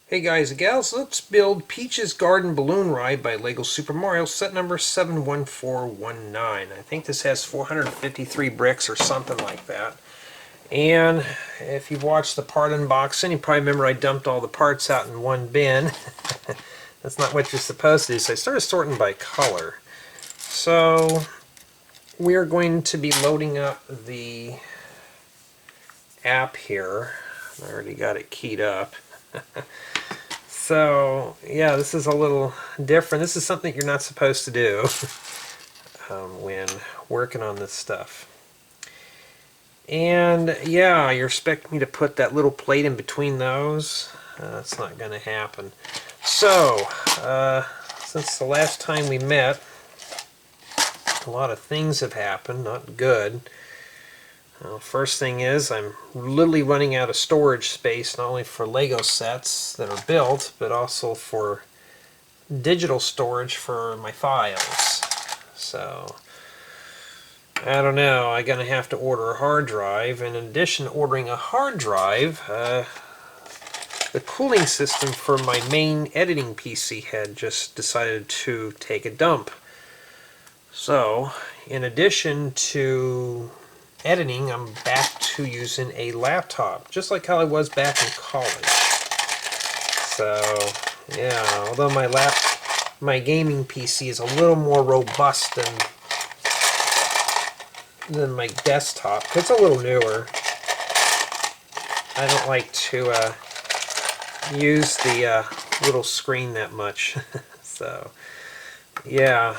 Hey guys and gals, let's build Peach's Garden Balloon Ride by LEGO Super Mario, set number 71419. I think this has 453 bricks or something like that. And if you've watched the part unboxing, you probably remember I dumped all the parts out in one bin. That's not what you're supposed to do, so I started sorting by color. So we're going to be loading up the app here. I already got it keyed up. So, yeah, this is a little different. This is something you're not supposed to do when working on this stuff. And, yeah, you're expecting me to put that little plate in between those. That's not going to happen. So, since the last time we met, a lot of things have happened, not good. Well, first thing is, I'm literally running out of storage space, not only for Lego sets that are built, but also for digital storage for my files. So, I don't know, I'm going to have to order a hard drive, and in addition to ordering a hard drive, the cooling system for my main editing PC had just decided to take a dump. So, in addition to editing, I'm back to using a laptop, just like how I was back in college. So, yeah, although my gaming PC is a little more robust than my desktop, it's a little newer. I don't like to use the little screen that much. So, yeah,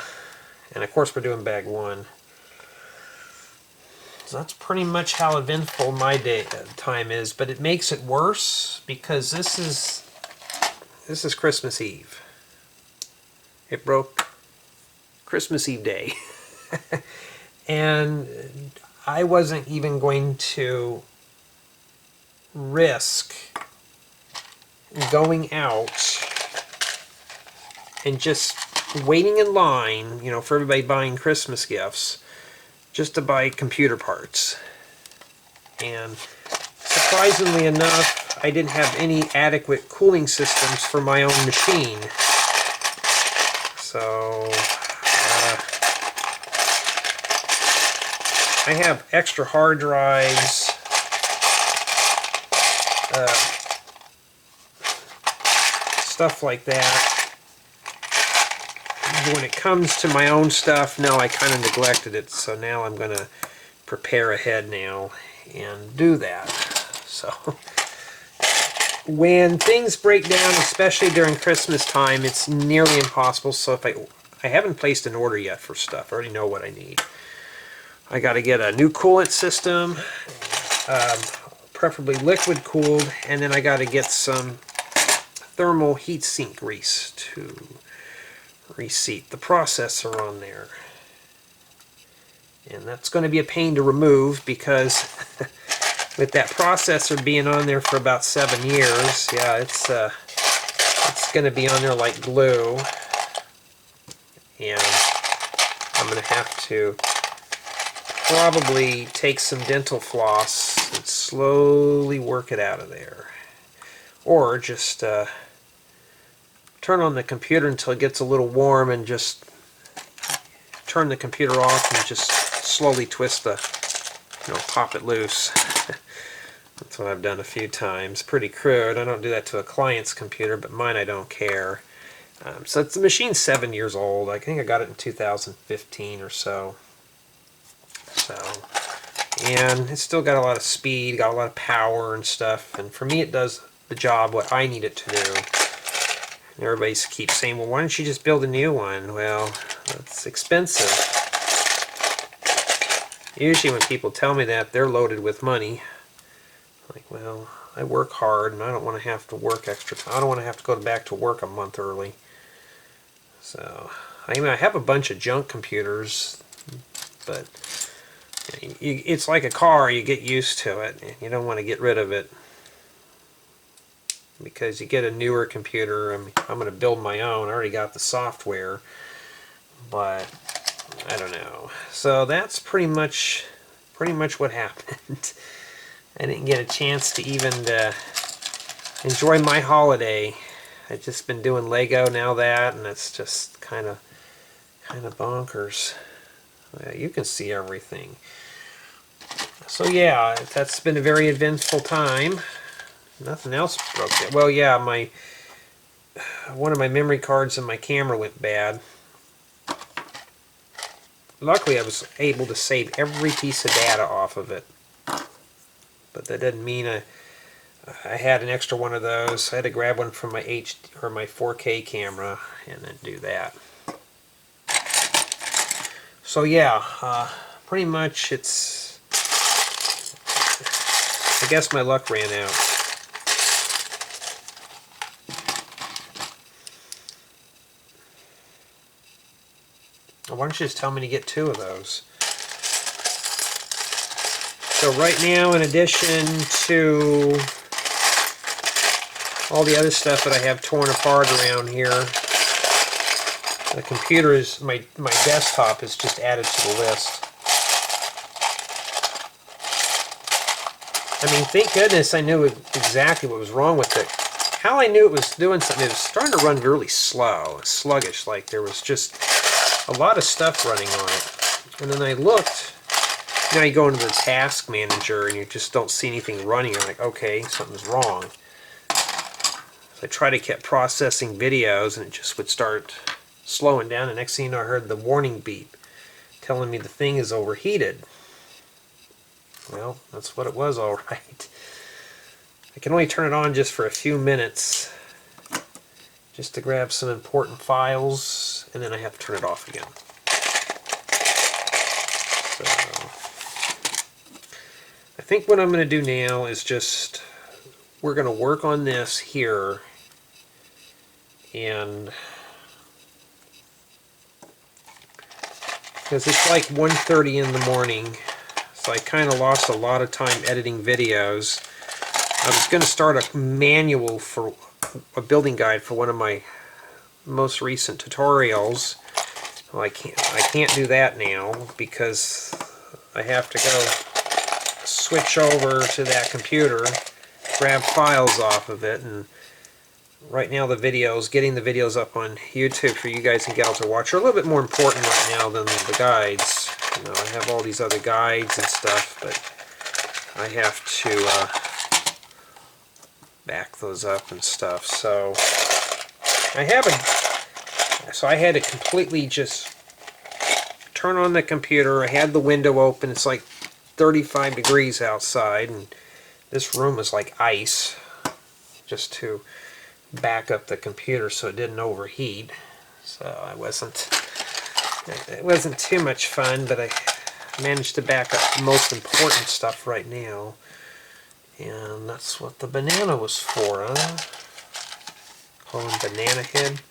and of course we're doing bag one. So that's pretty much how eventful my time is, but it makes it worse because this is Christmas Eve. It broke Christmas Eve day. And I wasn't even going to risk going out and just waiting in line, you know, for everybody buying Christmas gifts, just to buy computer parts. And surprisingly enough, I didn't have any adequate cooling systems for my own machine. So I have extra hard drives, stuff like that. When it comes to my own stuff, no, I kind of neglected it, so now I'm going to prepare ahead now and do that. So when things break down, especially during Christmas time, it's nearly impossible. So if I haven't placed an order yet for stuff, I already know what I need. I got to get a new coolant system, preferably liquid cooled, and then I got to get some thermal heatsink grease to reseat the processor on there. And that's going to be a pain to remove because with that processor being on there for about 7 years, yeah, it's going to be on there like glue. And I'm going to have to probably take some dental floss and slowly work it out of there. Or just turn on the computer until it gets a little warm and just turn the computer off and just slowly twist pop it loose. That's what I've done a few times. Pretty crude. I don't do that to a client's computer, but mine I don't care. So the machine's 7 years old. I think I got it in 2015 or so. And it's still got a lot of speed, got a lot of power and stuff. And for me, it does the job what I need it to do. Everybody keeps saying, well, why don't you just build a new one? Well, it's expensive. Usually when people tell me that, they're loaded with money. Like, well, I work hard and I don't want to have to work extra time. I don't want to have to go back to work a month early. So, I mean, I have a bunch of junk computers, but it's like a car. You get used to it and you don't want to get rid of it. Because you get a newer computer. I'm going to build my own. I already got the software, but I don't know. So that's pretty much what happened. I didn't get a chance to even enjoy my holiday. I've just been doing Lego now and it's just kind of bonkers. You can see everything. So yeah, that's been a very eventful time. Nothing else broke yet. Well, yeah, one of my memory cards in my camera went bad. Luckily, I was able to save every piece of data off of it. But that didn't mean I had an extra one of those. I had to grab one from my my 4K camera and then do that. So yeah, pretty much I guess my luck ran out. Why don't you just tell me to get 2 of those? So right now, in addition to all the other stuff that I have torn apart around here, the computer is, my desktop is just added to the list. I mean, thank goodness I knew exactly what was wrong with it. How I knew it was doing something, it was starting to run really slow, sluggish, like there was just a lot of stuff running on it. And then I looked, now you go into the task manager and you just don't see anything running. You're like, okay, something's wrong. So I tried to keep processing videos and it just would start slowing down. And next thing you know, I heard the warning beep telling me the thing is overheated. Well, that's what it was, all right. I can only turn it on just for a few minutes, just to grab some important files, and then I have to turn it off again. So, I think what I'm going to do now is we're going to work on this here, and because it's like 1:30 in the morning, so I kind of lost a lot of time editing videos. I was going to start a manual for a building guide for one of my most recent tutorials. Well, I can't do that now because I have to go switch over to that computer, grab files off of it, and right now getting the videos up on YouTube for you guys and gals to watch are a little bit more important right now than the guides. You know, I have all these other guides and stuff, but I have to back those up and stuff. So I had to completely just turn on the computer. I had the window open. It's like 35 degrees outside, and this room is like ice, just to back up the computer so it didn't overheat. So it wasn't too much fun, but I managed to back up the most important stuff right now. And that's what the banana was for, huh? Call him Banana Head.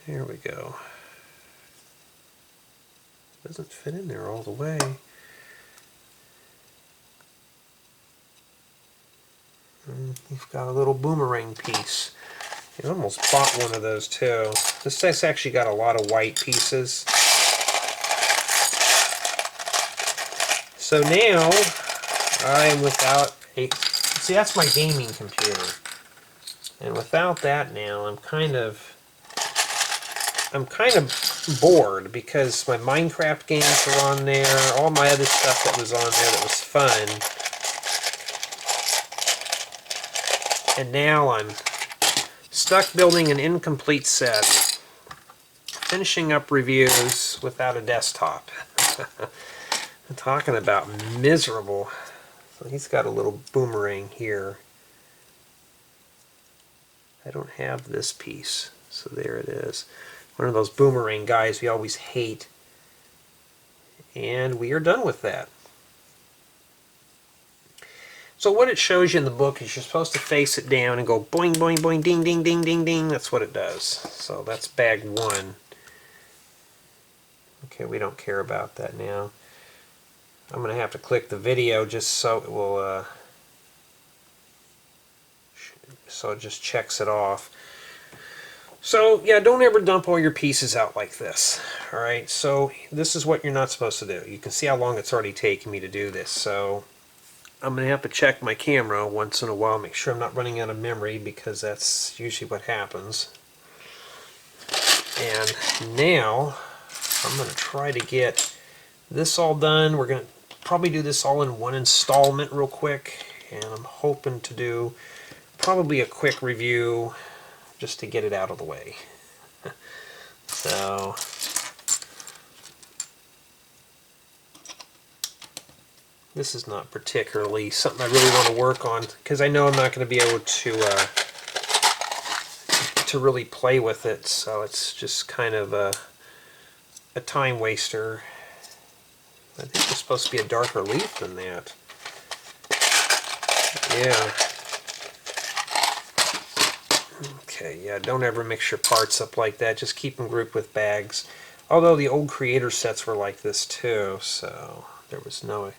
Here we go. Doesn't fit in there all the way. And you've got a little boomerang piece. I almost bought one of those too. This has actually got a lot of white pieces. So now I am without see, that's my gaming computer. And without that now, I'm kind of bored because my Minecraft games are on there, all my other stuff that was on there that was fun. And now I'm stuck building an incomplete set, finishing up reviews without a desktop. I'm talking about miserable. So he's got a little boomerang here. I don't have this piece, so there it is. One of those boomerang guys we always hate. And we are done with that. So what it shows you in the book is you're supposed to face it down and go boing, boing, boing, ding, ding, ding, ding, ding. That's what it does. So that's bag 1. Okay, we don't care about that now. I'm going to have to click the video just so it will, so it just checks it off. So yeah, don't ever dump all your pieces out like this. Alright, so this is what you're not supposed to do. You can see how long it's already taken me to do this. So I'm going to have to check my camera once in a while, make sure I'm not running out of memory, because that's usually what happens. And now I'm going to try to get this all done. We're going to probably do this all in one installment real quick, and I'm hoping to do probably a quick review just to get it out of the way. So this is not particularly something I really want to work on, because I know I'm not going to be able to really play with it, so it's just kind of a time waster. I think it's supposed to be a darker leaf than that. Yeah. Okay, yeah, don't ever mix your parts up like that. Just keep them grouped with bags. Although the old Creator sets were like this too, so there was no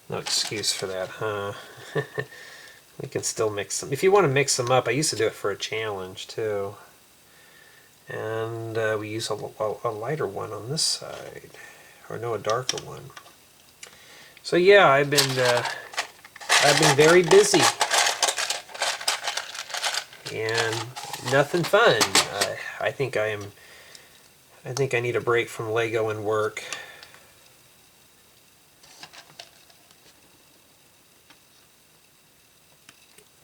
excuse for that, huh? We can still mix them. If you want to mix them up, I used to do it for a challenge too. And we use a lighter one on this side. Or no, a darker one. So yeah, I've been very busy. And nothing fun. I think I need a break from Lego and work.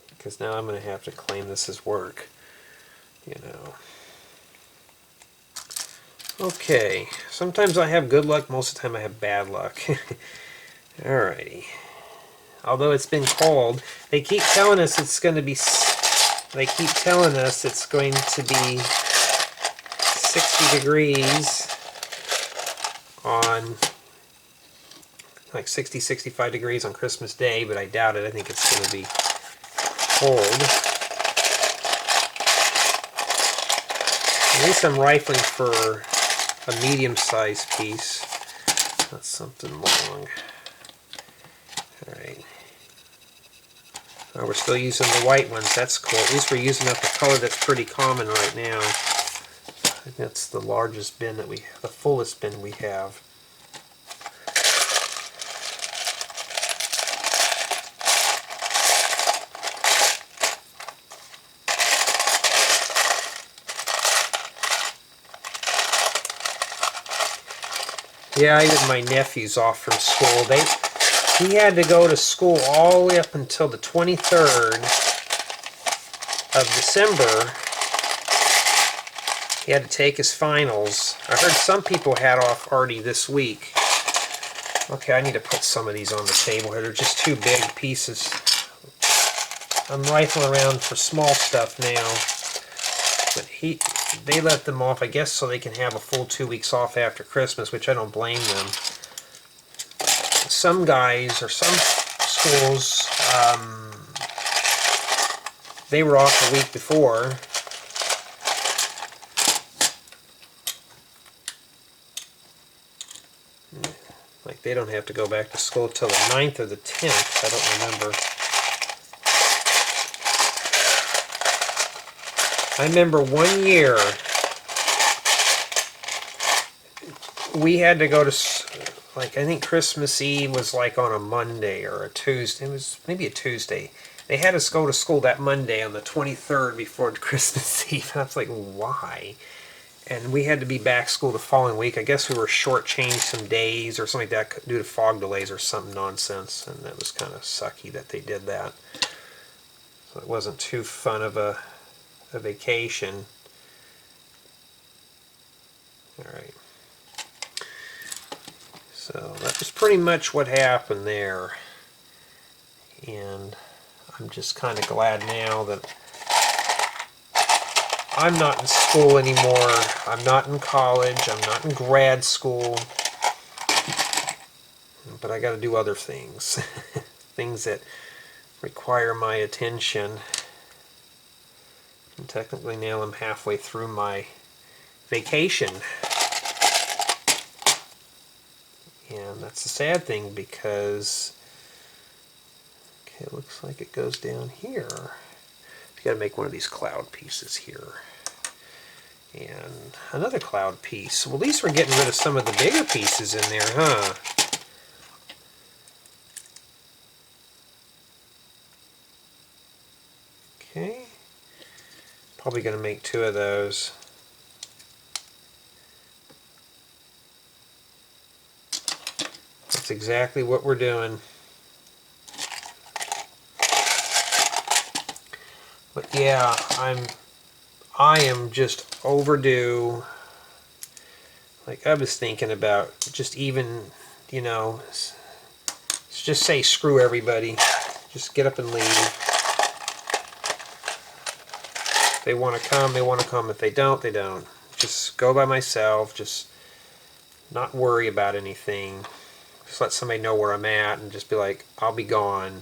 Because now I'm going to have to claim this as work, you know. Okay, sometimes I have good luck, most of the time I have bad luck. Alrighty. Although it's been cold, they keep telling us it's going to be 60 degrees on, like 60, 65 degrees on Christmas Day, but I doubt it. I think it's going to be cold. At least I'm rifling for a medium-sized piece. That's something long. Alright. Oh, we're still using the white ones. That's cool. At least we're using up a color that's pretty common right now. I think that's the largest bin that the fullest bin we have. Yeah, I get my nephews off from school. He had to go to school all the way up until the 23rd of December. He had to take his finals. I heard some people had off already this week. Okay, I need to put some of these on the table here. They're just too big pieces. I'm rifling around for small stuff now. But they let them off, I guess, so they can have a full 2 weeks off after Christmas, which I don't blame them. Some guys, or some schools, they were off a week before. Like, they don't have to go back to school till the 9th or the 10th, I don't remember. I remember one year we had to go to, like, I think Christmas Eve was like on a Monday or a Tuesday. It was maybe a Tuesday. They had us go to school that Monday on the 23rd before Christmas Eve. I was like, why? And we had to be back school the following week. I guess we were shortchanged some days or something like that due to fog delays or some nonsense. And that was kind of sucky that they did that. So it wasn't too fun of a vacation. Alright. So that was pretty much what happened there. And I'm just kind of glad now that I'm not in school anymore. I'm not in college. I'm not in grad school. But I got to do other things. Things that require my attention. And technically now I'm halfway through my vacation. And that's a sad thing because, okay, it looks like it goes down here. You got to make one of these cloud pieces here. And another cloud piece. Well, at least we're getting rid of some of the bigger pieces in there, huh? Probably going to make 2 of those. That's exactly what we're doing. But yeah, I am just overdue. Like I was thinking about just even, you know, just say screw everybody. Just get up and leave. If they want to come, they want to come. If they don't, they don't. Just go by myself. Just not worry about anything. Just let somebody know where I'm at and just be like, I'll be gone.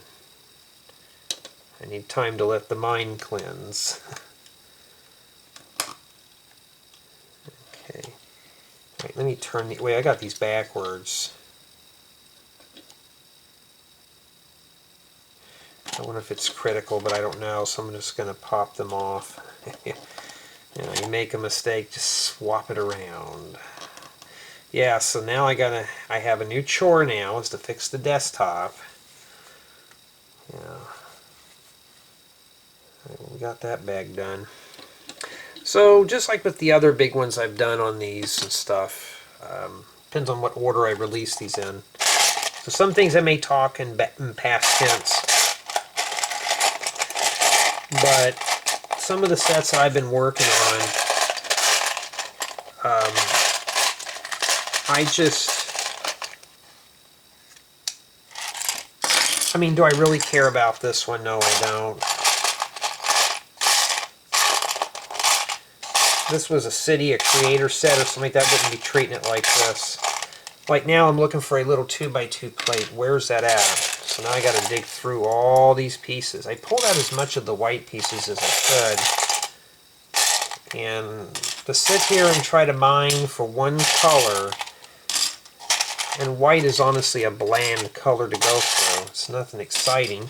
I need time to let the mind cleanse. Okay. Wait, let me turn the... Wait, I got these backwards. I wonder if it's critical, but I don't know, so I'm just going to pop them off. You know, you make a mistake, just swap it around. Yeah, so now I have a new chore now, is to fix the desktop. Yeah. We got that bag done. So just like with the other big ones I've done on these and stuff, depends on what order I release these in. So some things I may talk in past tense, but some of the sets that I've been working on, I mean, do I really care about this one? No, I don't. This was a city, a creator set or something like that, wouldn't be treating it like this. Like now I'm looking for a little 2x2 plate. Where's that at? So now I got to dig through all these pieces. I pulled out as much of the white pieces as I could. And to sit here and try to mine for one color, and white is honestly a bland color to go through. It's nothing exciting.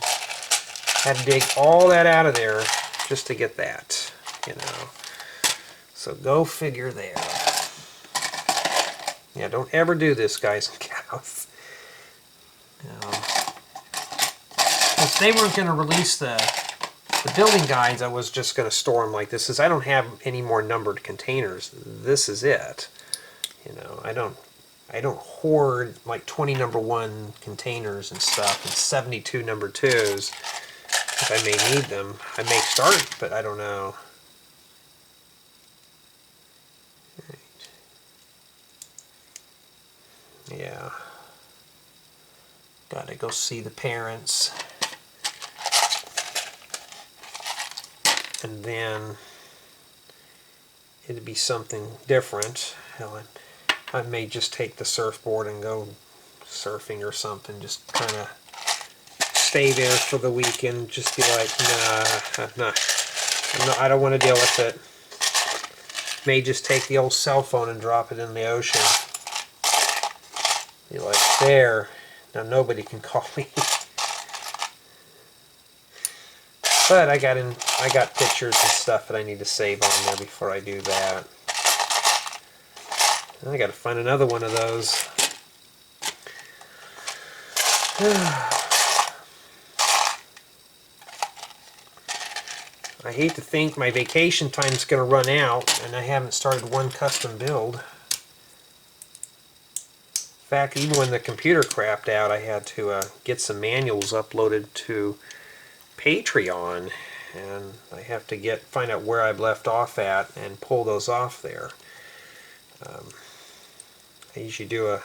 Had to dig all that out of there just to get that, you know. So go figure there. Yeah, don't ever do this, guys and gals. If they weren't going to release the building guides, I was just going to store them like this. Since I don't have any more numbered containers, this is it. You know, I don't hoard like 20 number 1 containers and stuff and 72 number 2s. If I may need them, I may start, but I don't know. Yeah. Gotta go see the parents. And then it'd be something different. Hell, I may just take the surfboard and go surfing or something. Just kind of stay there for the weekend. Just be like, nah, I don't want to deal with it. May just take the old cell phone and drop it in the ocean. Be like, there, now nobody can call me. But I got pictures and stuff that I need to save on there before I do that. And I got to find another one of those. I hate to think my vacation time's going to run out and I haven't started one custom build. In fact, even when the computer crapped out, I had to get some manuals uploaded to Patreon, and I have to find out where I've left off at and pull those off there. I usually do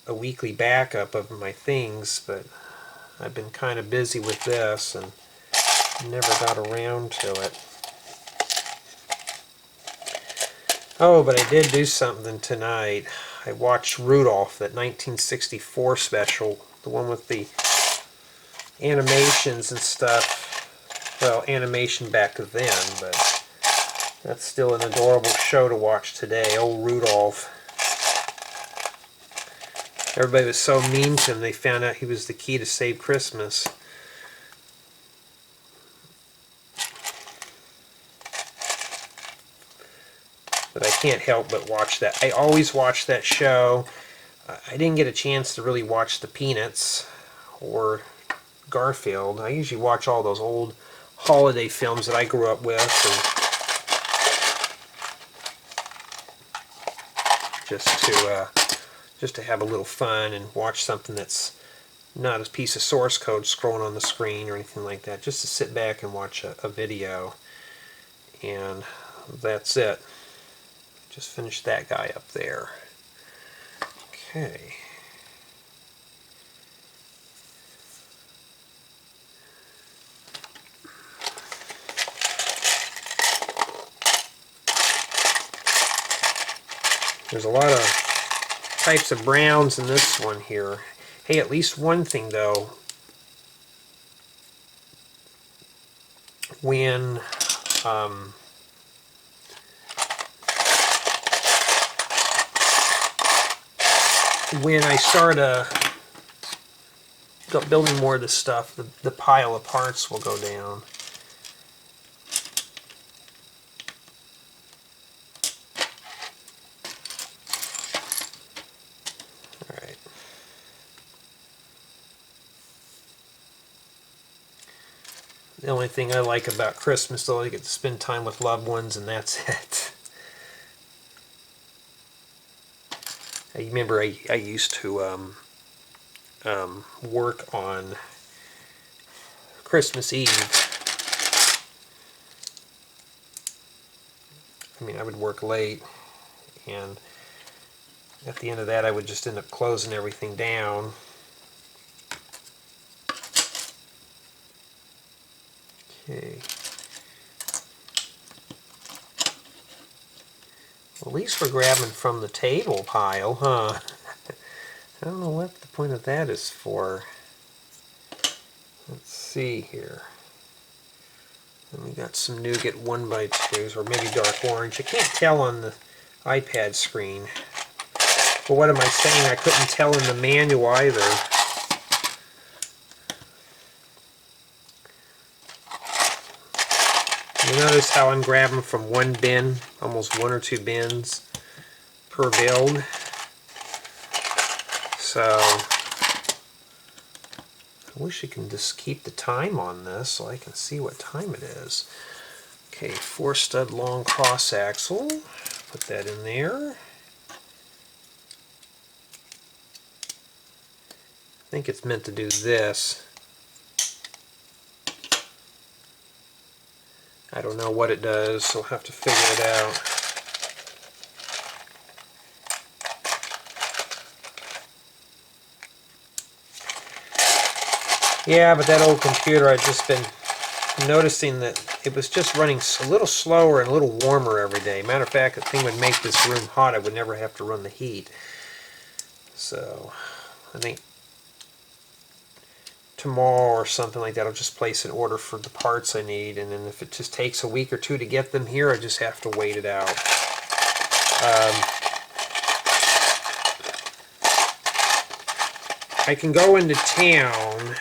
a weekly backup of my things, but I've been kind of busy with this and never got around to it. Oh, but I did do something tonight. I watched Rudolph, that 1964 special, the one with the animations and stuff. Well, animation back then, but that's still an adorable show to watch today. Old Rudolph. Everybody was so mean to him, they found out he was the key to save Christmas. But I can't help but watch that. I always watch that show. I didn't get a chance to really watch the Peanuts or Garfield. I usually watch all those old holiday films that I grew up with, and just to have a little fun and watch something that's not a piece of source code scrolling on the screen or anything like that. Just to sit back and watch a video, and that's it. Just finished that guy up there. Okay. There's a lot of types of browns in this one here. Hey, at least one thing though, when I start building more of this stuff, the pile of parts will go down. Alright. The only thing I like about Christmas, though, I get to spend time with loved ones, and that's it. I remember I used to work on Christmas Eve. I mean, I would work late, and at the end of that I would just end up closing everything down. Okay. At least we're grabbing from the table pile, huh? I don't know what the point of that is for. Let's see here. And we got some nougat 1x2s, or maybe dark orange. I can't tell on the iPad screen. But what am I saying? I couldn't tell in the manual either. You notice how I'm grabbing from one bin, almost one or two bins per build. So I wish I can just keep the time on this so I can see what time it is. Okay, 4-stud long cross axle. Put that in there. I think it's meant to do this. I don't know what it does, so I'll have to figure it out. Yeah, but that old computer, I've just been noticing that it was just running a little slower and a little warmer every day. Matter of fact, the thing would make this room hot. I would never have to run the heat. So, I think tomorrow or something like that, I'll just place an order for the parts I need, and then if it just takes a week or two to get them here, I just have to wait it out. I can go into town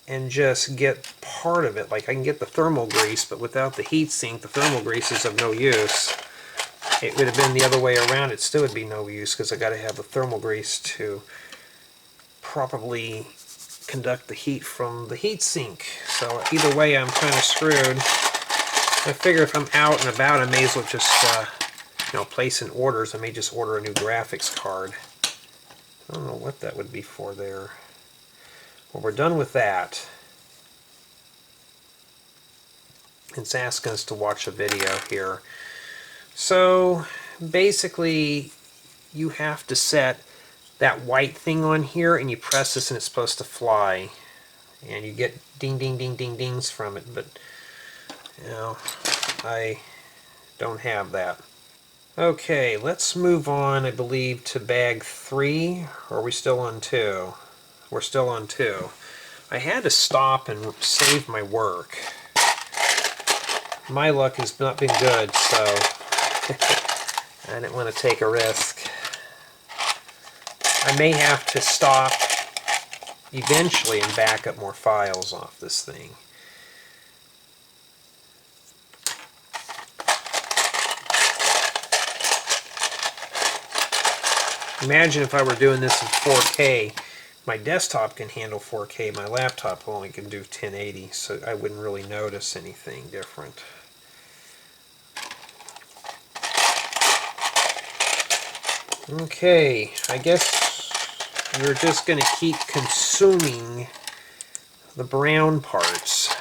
and just get part of it. Like I can get the thermal grease, but without the heat sink, the thermal grease is of no use. It would have been the other way around. It still would be no use because I got to have the thermal grease to properly conduct the heat from the heat sink. So either way, I'm kind of screwed. I figure if I'm out and about, I may as well just place in orders. I may just order a new graphics card. I don't know what that would be for there. Well, we're done with that. It's asking us to watch a video here. So basically, you have to set that white thing on here, and you press this and it's supposed to fly. And you get ding, ding, ding, ding, dings from it, but I don't have that. Okay, let's move on, I believe, to bag 3. Or are we still on 2? We're still on 2. I had to stop and save my work. My luck has not been good, so I didn't want to take a risk. I may have to stop eventually and back up more files off this thing. Imagine if I were doing this in 4K, my desktop can handle 4K, my laptop only can do 1080, so I wouldn't really notice anything different. Okay, I guess we're just going to keep consuming the brown parts.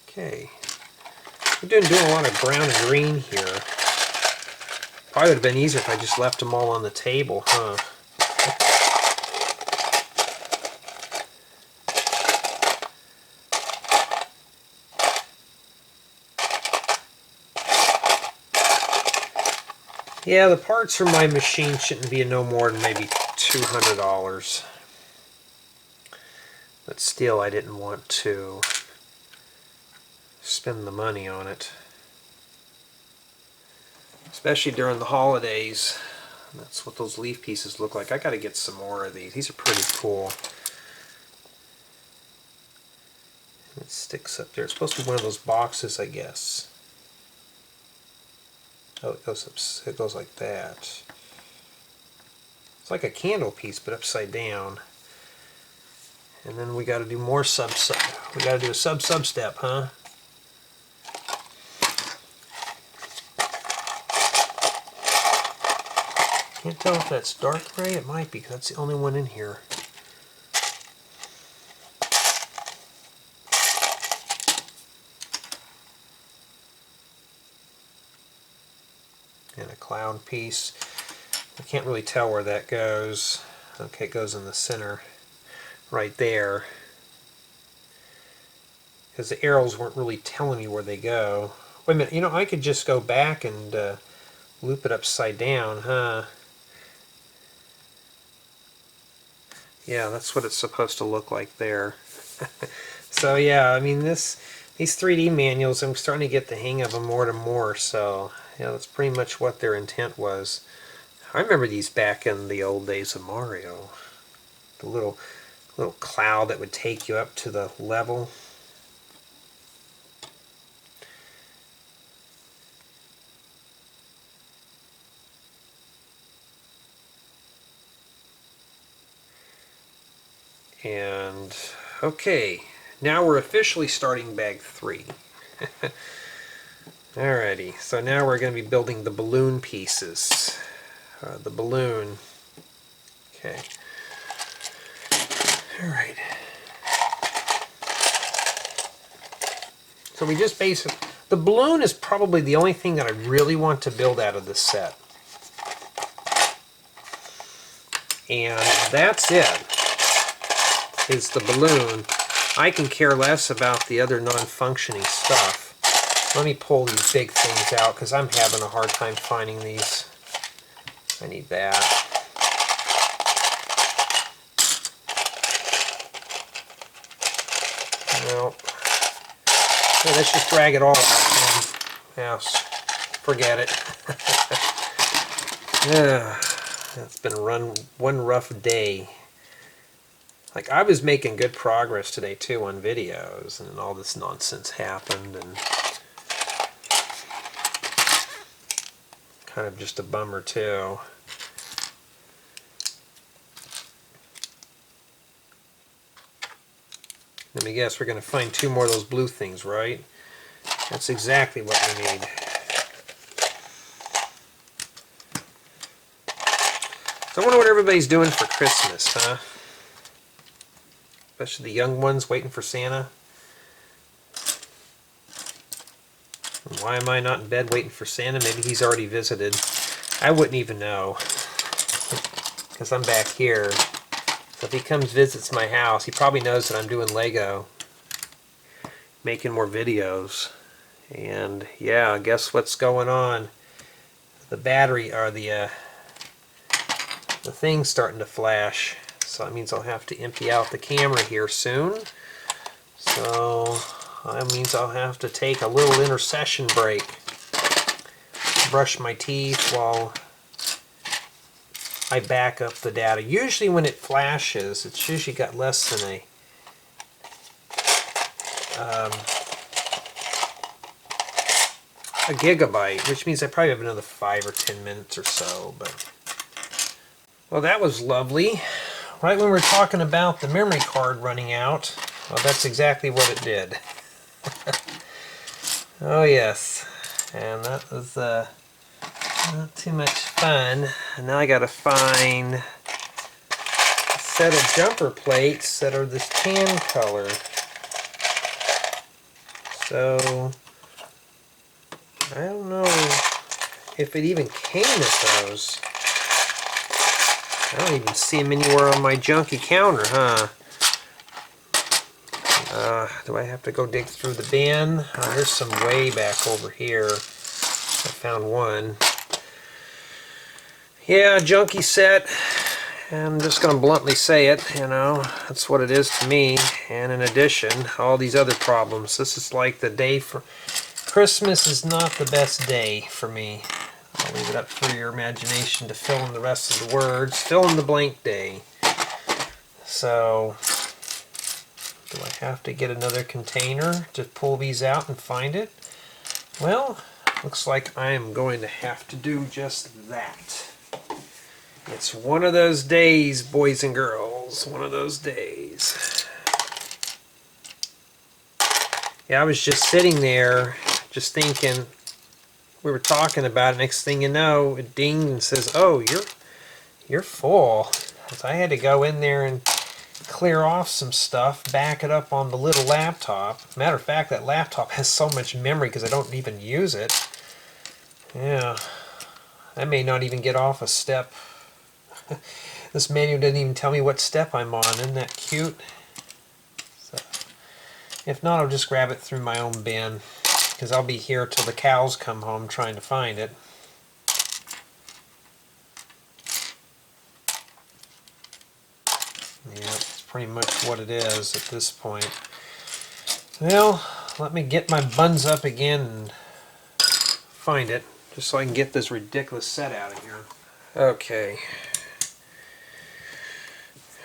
Okay, we're doing a lot of brown and green here. Probably would have been easier if I just left them all on the table, huh? Yeah, the parts for my machine shouldn't be no more than maybe $200. But still, I didn't want to spend the money on it. Especially during the holidays. That's what those leaf pieces look like. I gotta get some more of these. These are pretty cool. It sticks up there. It's supposed to be one of those boxes, I guess. Oh, it goes like that. It's like a candle piece, but upside down. And then we got to do more we got to do a sub step, huh? Can't tell if that's dark gray. It might be, because that's the only one in here. And a cloud piece. I can't really tell where that goes. Okay, it goes in the center right there. Because the arrows weren't really telling me where they go. Wait a minute, you know, I could just go back and loop it upside down, huh? Yeah, that's what it's supposed to look like there. So yeah, I mean, these 3D manuals, I'm starting to get the hang of them more and more, so yeah, that's pretty much what their intent was. I remember these back in the old days of Mario. The little cloud that would take you up to the level. And okay, now we're officially starting bag 3. Alrighty, so now we're going to be building the balloon pieces. The balloon. Okay. Alright. So we just basically... The balloon is probably the only thing that I really want to build out of this set. And that's it. Is the balloon. I can care less about the other non-functioning stuff. Let me pull these big things out because I'm having a hard time finding these. I need that. Well, yeah, let's just drag it all out. Yes, forget it. Yeah, it's been one rough day. Like, I was making good progress today too on videos, and all this nonsense happened, and kind of just a bummer too. Let me guess, we're going to find 2 more of those blue things, right? That's exactly what we need. So I wonder what everybody's doing for Christmas, huh? Especially the young ones waiting for Santa. And why am I not in bed waiting for Santa? Maybe he's already visited. I wouldn't even know. Because I'm back here. So if he comes visits my house, he probably knows that I'm doing Lego. Making more videos. And yeah, guess what's going on? The battery, or the thing's starting to flash. So that means I'll have to empty out the camera here soon. So that means I'll have to take a little intercession break. Brush my teeth while I back up the data. Usually when it flashes, it's usually got less than a a gigabyte, which means I probably have another 5 or 10 minutes or so. But well, that was lovely. Right when we were talking about the memory card running out, well, that's exactly what it did. Oh yes, and that was not too much fun. And now I gotta find a set of jumper plates that are this tan color. So I don't know if it even came with those. I don't even see them anywhere on my junky counter, huh? Do I have to go dig through the bin? Oh, there's some way back over here. I found one. Yeah, junky set. I'm just going to bluntly say it, you know, that's what it is to me. And in addition, all these other problems. This is like the day for... Christmas is not the best day for me. I'll leave it up for your imagination to fill in the rest of the words. Fill in the blank day. So... do I have to get another container to pull these out and find it? Well, looks like I am going to have to do just that. It's one of those days, boys and girls. One of those days. Yeah, I was just sitting there, just thinking, we were talking about it. Next thing you know, it dinged and says, "Oh, you're full." So I had to go in there and clear off some stuff, back it up on the little laptop. Matter of fact, that laptop has so much memory because I don't even use it. Yeah, I may not even get off a step. This menu doesn't even tell me what step I'm on. Isn't that cute? So, if not, I'll just grab it through my own bin because I'll be here till the cows come home trying to find it. Yeah, that's pretty much what it is at this point. Well, let me get my buns up again and find it, just so I can get this ridiculous set out of here. Okay.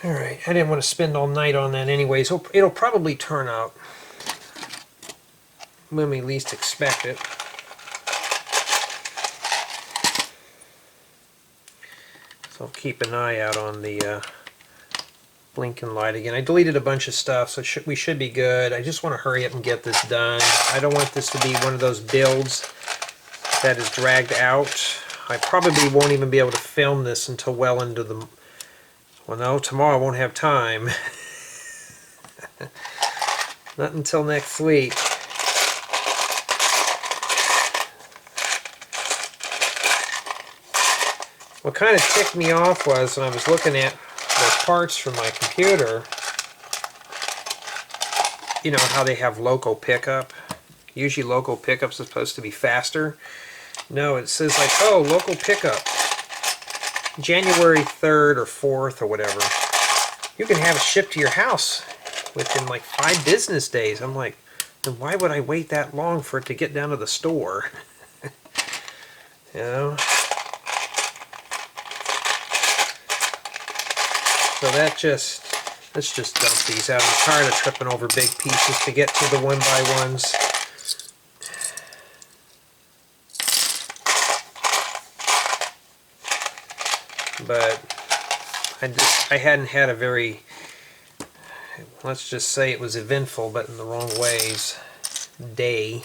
Alright, I didn't want to spend all night on that anyways. It'll probably turn out when we least expect it. So I'll keep an eye out on the blinking light again. I deleted a bunch of stuff, so we should be good. I just want to hurry up and get this done. I don't want this to be one of those builds that is dragged out. I probably won't even be able to film this until well into the... well, no, tomorrow I won't have time. Not until next week. What kind of ticked me off was when I was looking at the parts from my computer, you know how they have local pickup? Usually local pickup is supposed to be faster. No, it says like, oh, local pickup, January 3rd or 4th or whatever. You can have it shipped to your house within like 5 business days. I'm like, then why would I wait that long for it to get down to the store? You know? So let's just dump these out. I'm tired of tripping over big pieces to get to the 1x1s. But I hadn't had a very, let's just say it was eventful, but in the wrong ways, day.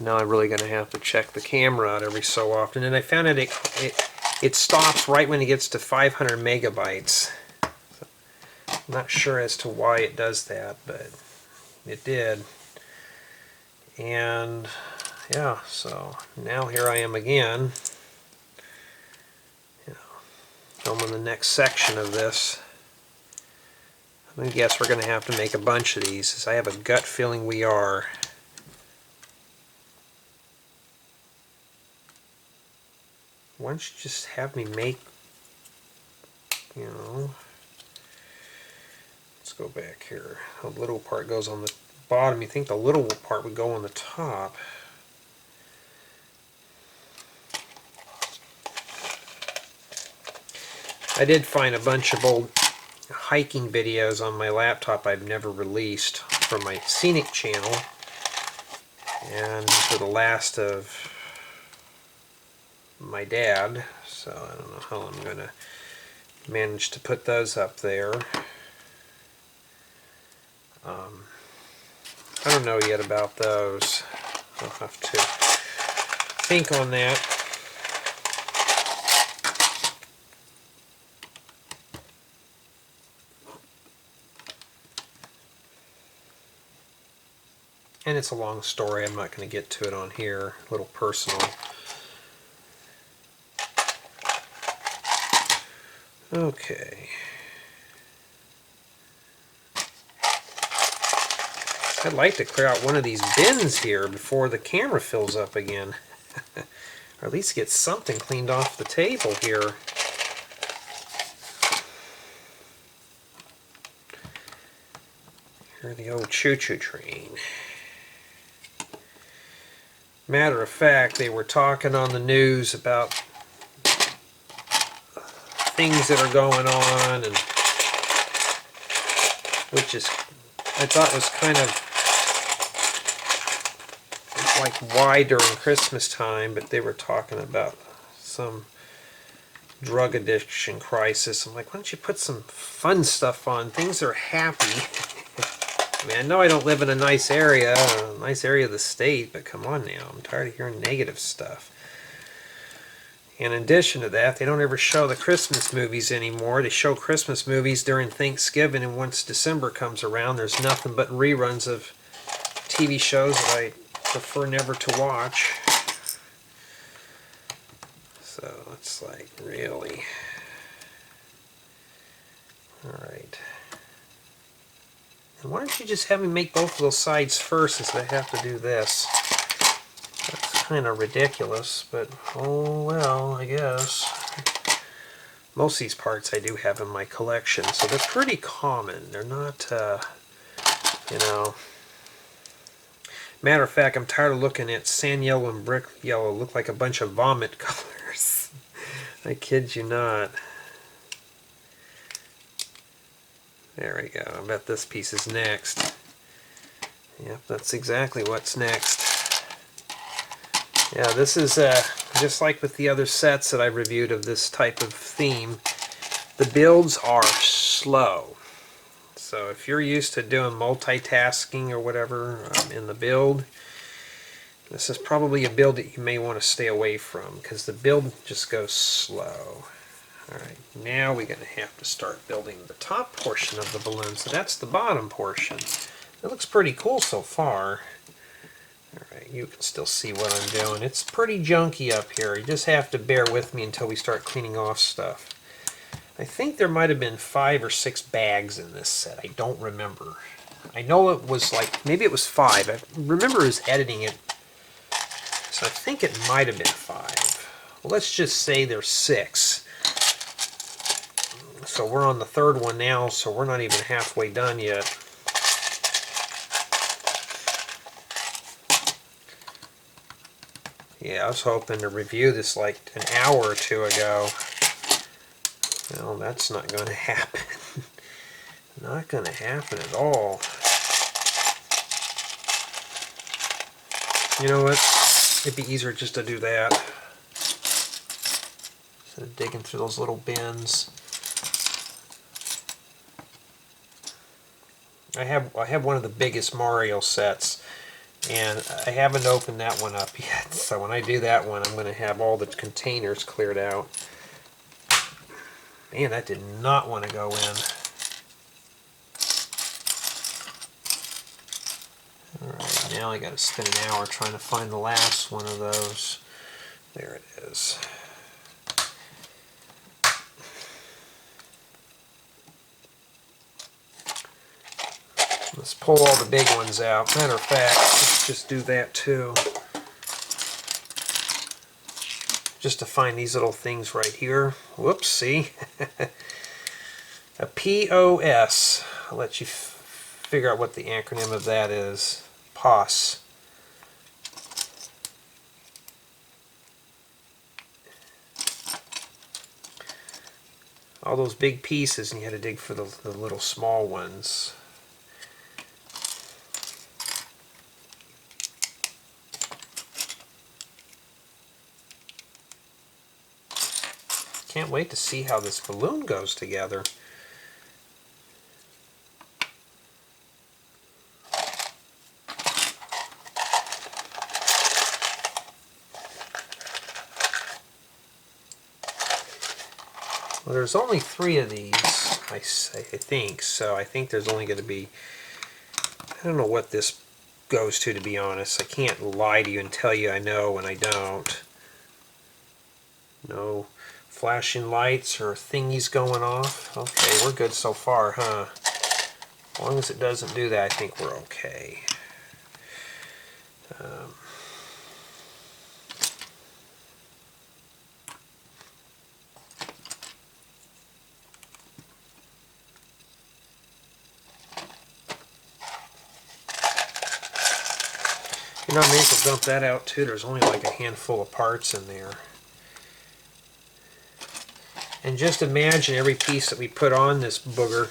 Now I'm really going to have to check the camera out every so often. And I found that it stops right when it gets to 500 megabytes. So I'm not sure as to why it does that, but it did. And yeah, so now here I am again, you know, filming the next section of this. I guess we're going to have to make a bunch of these, as I have a gut feeling we are. Why don't you just have me make, you know, let's go back here. The little part goes on the bottom. You think the little part would go on the top. I did find a bunch of old hiking videos on my laptop I've never released from my scenic channel, and for the last of my dad, so I don't know how I'm going to manage to put those up there. I don't know yet about those. I'll have to think on that. And it's a long story, I'm not going to get to it on here, a little personal. Okay. I'd like to clear out one of these bins here before the camera fills up again. Or at least get something cleaned off the table here. Here's the old choo-choo train. Matter of fact, they were talking on the news about things that are going on, and which is, I thought was kind of like why during Christmas time, but they were talking about some drug addiction crisis. I'm like, why don't you put some fun stuff on? Things are happy. I mean, I know I don't live in a nice area of the state, but come on now, I'm tired of hearing negative stuff. In addition to that, they don't ever show the Christmas movies anymore. They show Christmas movies during Thanksgiving, and once December comes around, there's nothing but reruns of TV shows that I prefer never to watch. So it's like, really? Alright. And why don't you just have me make both of those sides first instead of have to do this? That's kind of ridiculous, but oh well, I guess. Most of these parts I do have in my collection, so they're pretty common. They're not, you know... Matter of fact, I'm tired of looking at sand yellow and brick yellow look like a bunch of vomit colors. I kid you not. There we go. I bet this piece is next. Yep, that's exactly what's next. Yeah, this is just like with the other sets that I reviewed of this type of theme. The builds are slow. So if you're used to doing multitasking or whatever in the build, this is probably a build that you may want to stay away from because the build just goes slow. Alright, now we're going to have to start building the top portion of the balloon. So that's the bottom portion. It looks pretty cool so far. Alright, you can still see what I'm doing. It's pretty junky up here. You just have to bear with me until we start cleaning off stuff. I think there might have been 5 or 6 bags in this set. I don't remember. I know it was like, maybe it was 5. I remember us editing it, so I think it might have been 5. Well, let's just say there's 6. So we're on the 3rd one now, so we're not even halfway done yet. Yeah, I was hoping to review this like an hour or 2 ago. Well, that's not going to happen. Not going to happen at all. You know what? It'd be easier just to do that. Instead of digging through those little bins. I have one of the biggest Mario sets, and I haven't opened that one up yet. So when I do that one, I'm going to have all the containers cleared out. Man, that did not want to go in. Alright, now I got to spend an hour trying to find the last one of those. There it is. Let's pull all the big ones out. Matter of fact, let's just do that too. Just to find these little things right here. Whoops, see? A POS. I'll let you figure out what the acronym of that is. POS. all those big pieces and you had to dig for the little small ones. Can't wait to see how this balloon goes together. Well, there's only 3 of these, I think, so I think there's only going to be, I don't know what this goes to be honest. I can't lie to you and tell you I know when I don't. No flashing lights or thingies going off. Okay, we're good so far, huh? As long as it doesn't do that, I think we're okay. You know, I may as well dump that out too. There's only like a handful of parts in there. And just imagine every piece that we put on this booger,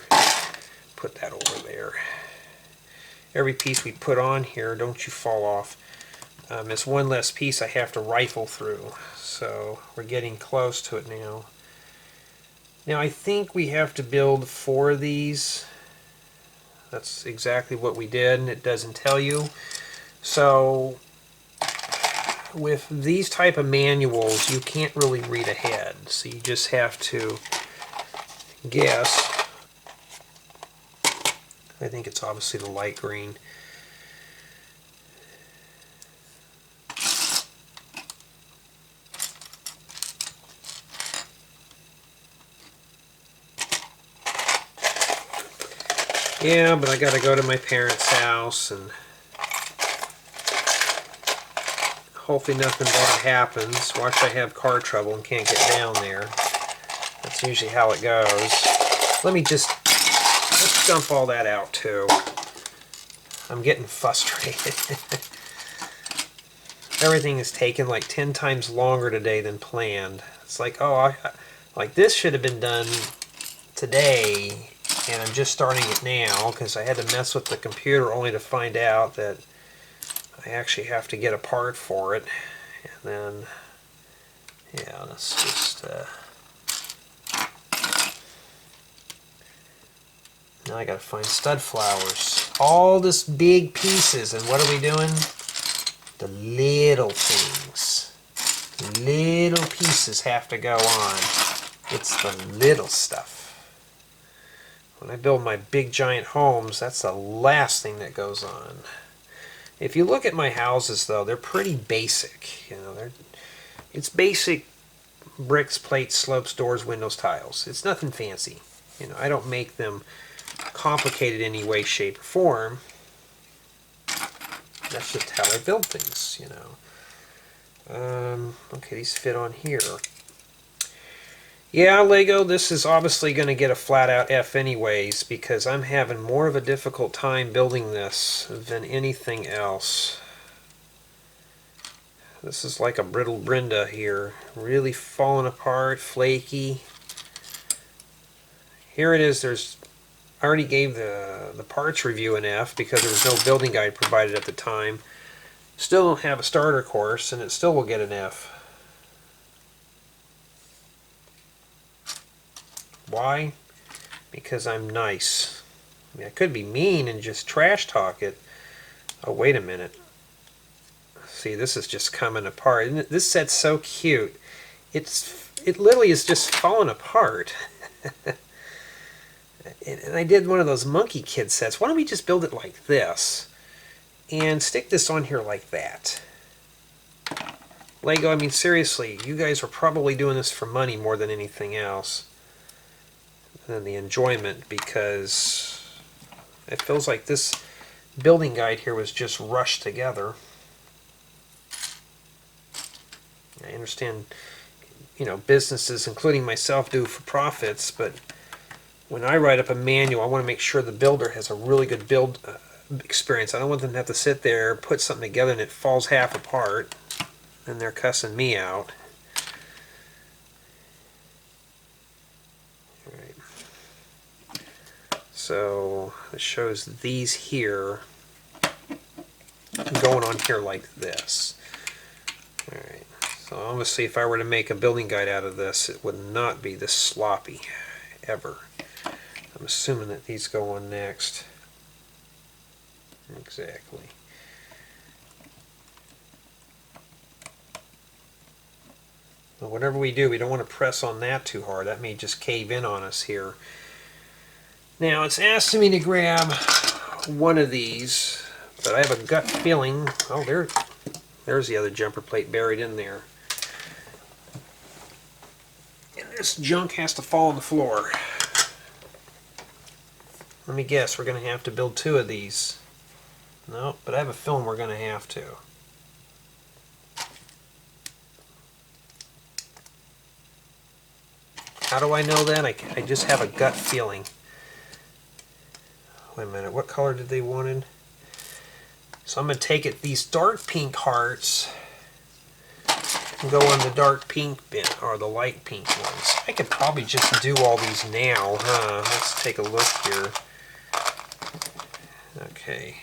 put that over there. Every piece we put on here, don't you fall off. It's one less piece I have to rifle through. So we're getting close to it now. Now I think we have to build 4 of these. That's exactly what we did, and it doesn't tell you. So with these type of manuals, you can't really read ahead, so you just have to guess. I think it's obviously the light green. Yeah, but I gotta go to my parents' house and hopefully nothing bad happens. Watch I have car trouble and can't get down there. That's usually how it goes. Let's dump all that out too. I'm getting frustrated. Everything is taking like 10 times longer today than planned. It's like, oh, like this should have been done today, and I'm just starting it now because I had to mess with the computer only to find out that I actually have to get a part for it. And then, yeah, let's just now I gotta find stud flowers. All this big pieces, and what are we doing? The little things. Little pieces have to go on. It's the little stuff. When I build my big giant homes, that's the last thing that goes on. If you look at my houses, though, they're pretty basic. You know, it's basic bricks, plates, slopes, doors, windows, tiles. It's nothing fancy. You know, I don't make them complicated in any way, shape, or form. That's just how I build things, you know. Okay, these fit on here. Yeah, Lego, this is obviously going to get a flat-out F anyways, because I'm having more of a difficult time building this than anything else. This is like a brittle Brenda here. Really falling apart, flaky. Here it is. I already gave the parts review an F because there was no building guide provided at the time. Still don't have a starter course, and it still will get an F. Why? Because I'm nice. I mean, I could be mean and just trash talk it. Oh, wait a minute. See, this is just coming apart. Isn't it? This set's so cute. It literally is just falling apart. And I did one of those Monkey Kid sets. Why don't we just build it like this and stick this on here like that? Lego, I mean, seriously, you guys are probably doing this for money more than anything else. Than the enjoyment, because it feels like this building guide here was just rushed together. I understand, you know, businesses, including myself, do for profits, but when I write up a manual, I want to make sure the builder has a really good build experience. I don't want them to have to sit there, put something together, and it falls half apart, and they're cussing me out. So it shows these here going on here like this. Alright, so obviously if I were to make a building guide out of this, it would not be this sloppy, ever. I'm assuming that these go on next. Exactly. Well, whatever we do, we don't want to press on that too hard. That may just cave in on us here. Now, it's asking me to grab one of these, but I have a gut feeling... Oh, there's the other jumper plate buried in there. And this junk has to fall on the floor. Let me guess, we're going to have to build 2 of these. No, but I have a feeling we're going to have to. How do I know that? I just have a gut feeling. Wait a minute, what color did they want? So I'm going to take it, these dark pink hearts, and go on the dark pink bin, or the light pink ones. I could probably just do all these now, huh? Let's take a look here. Okay.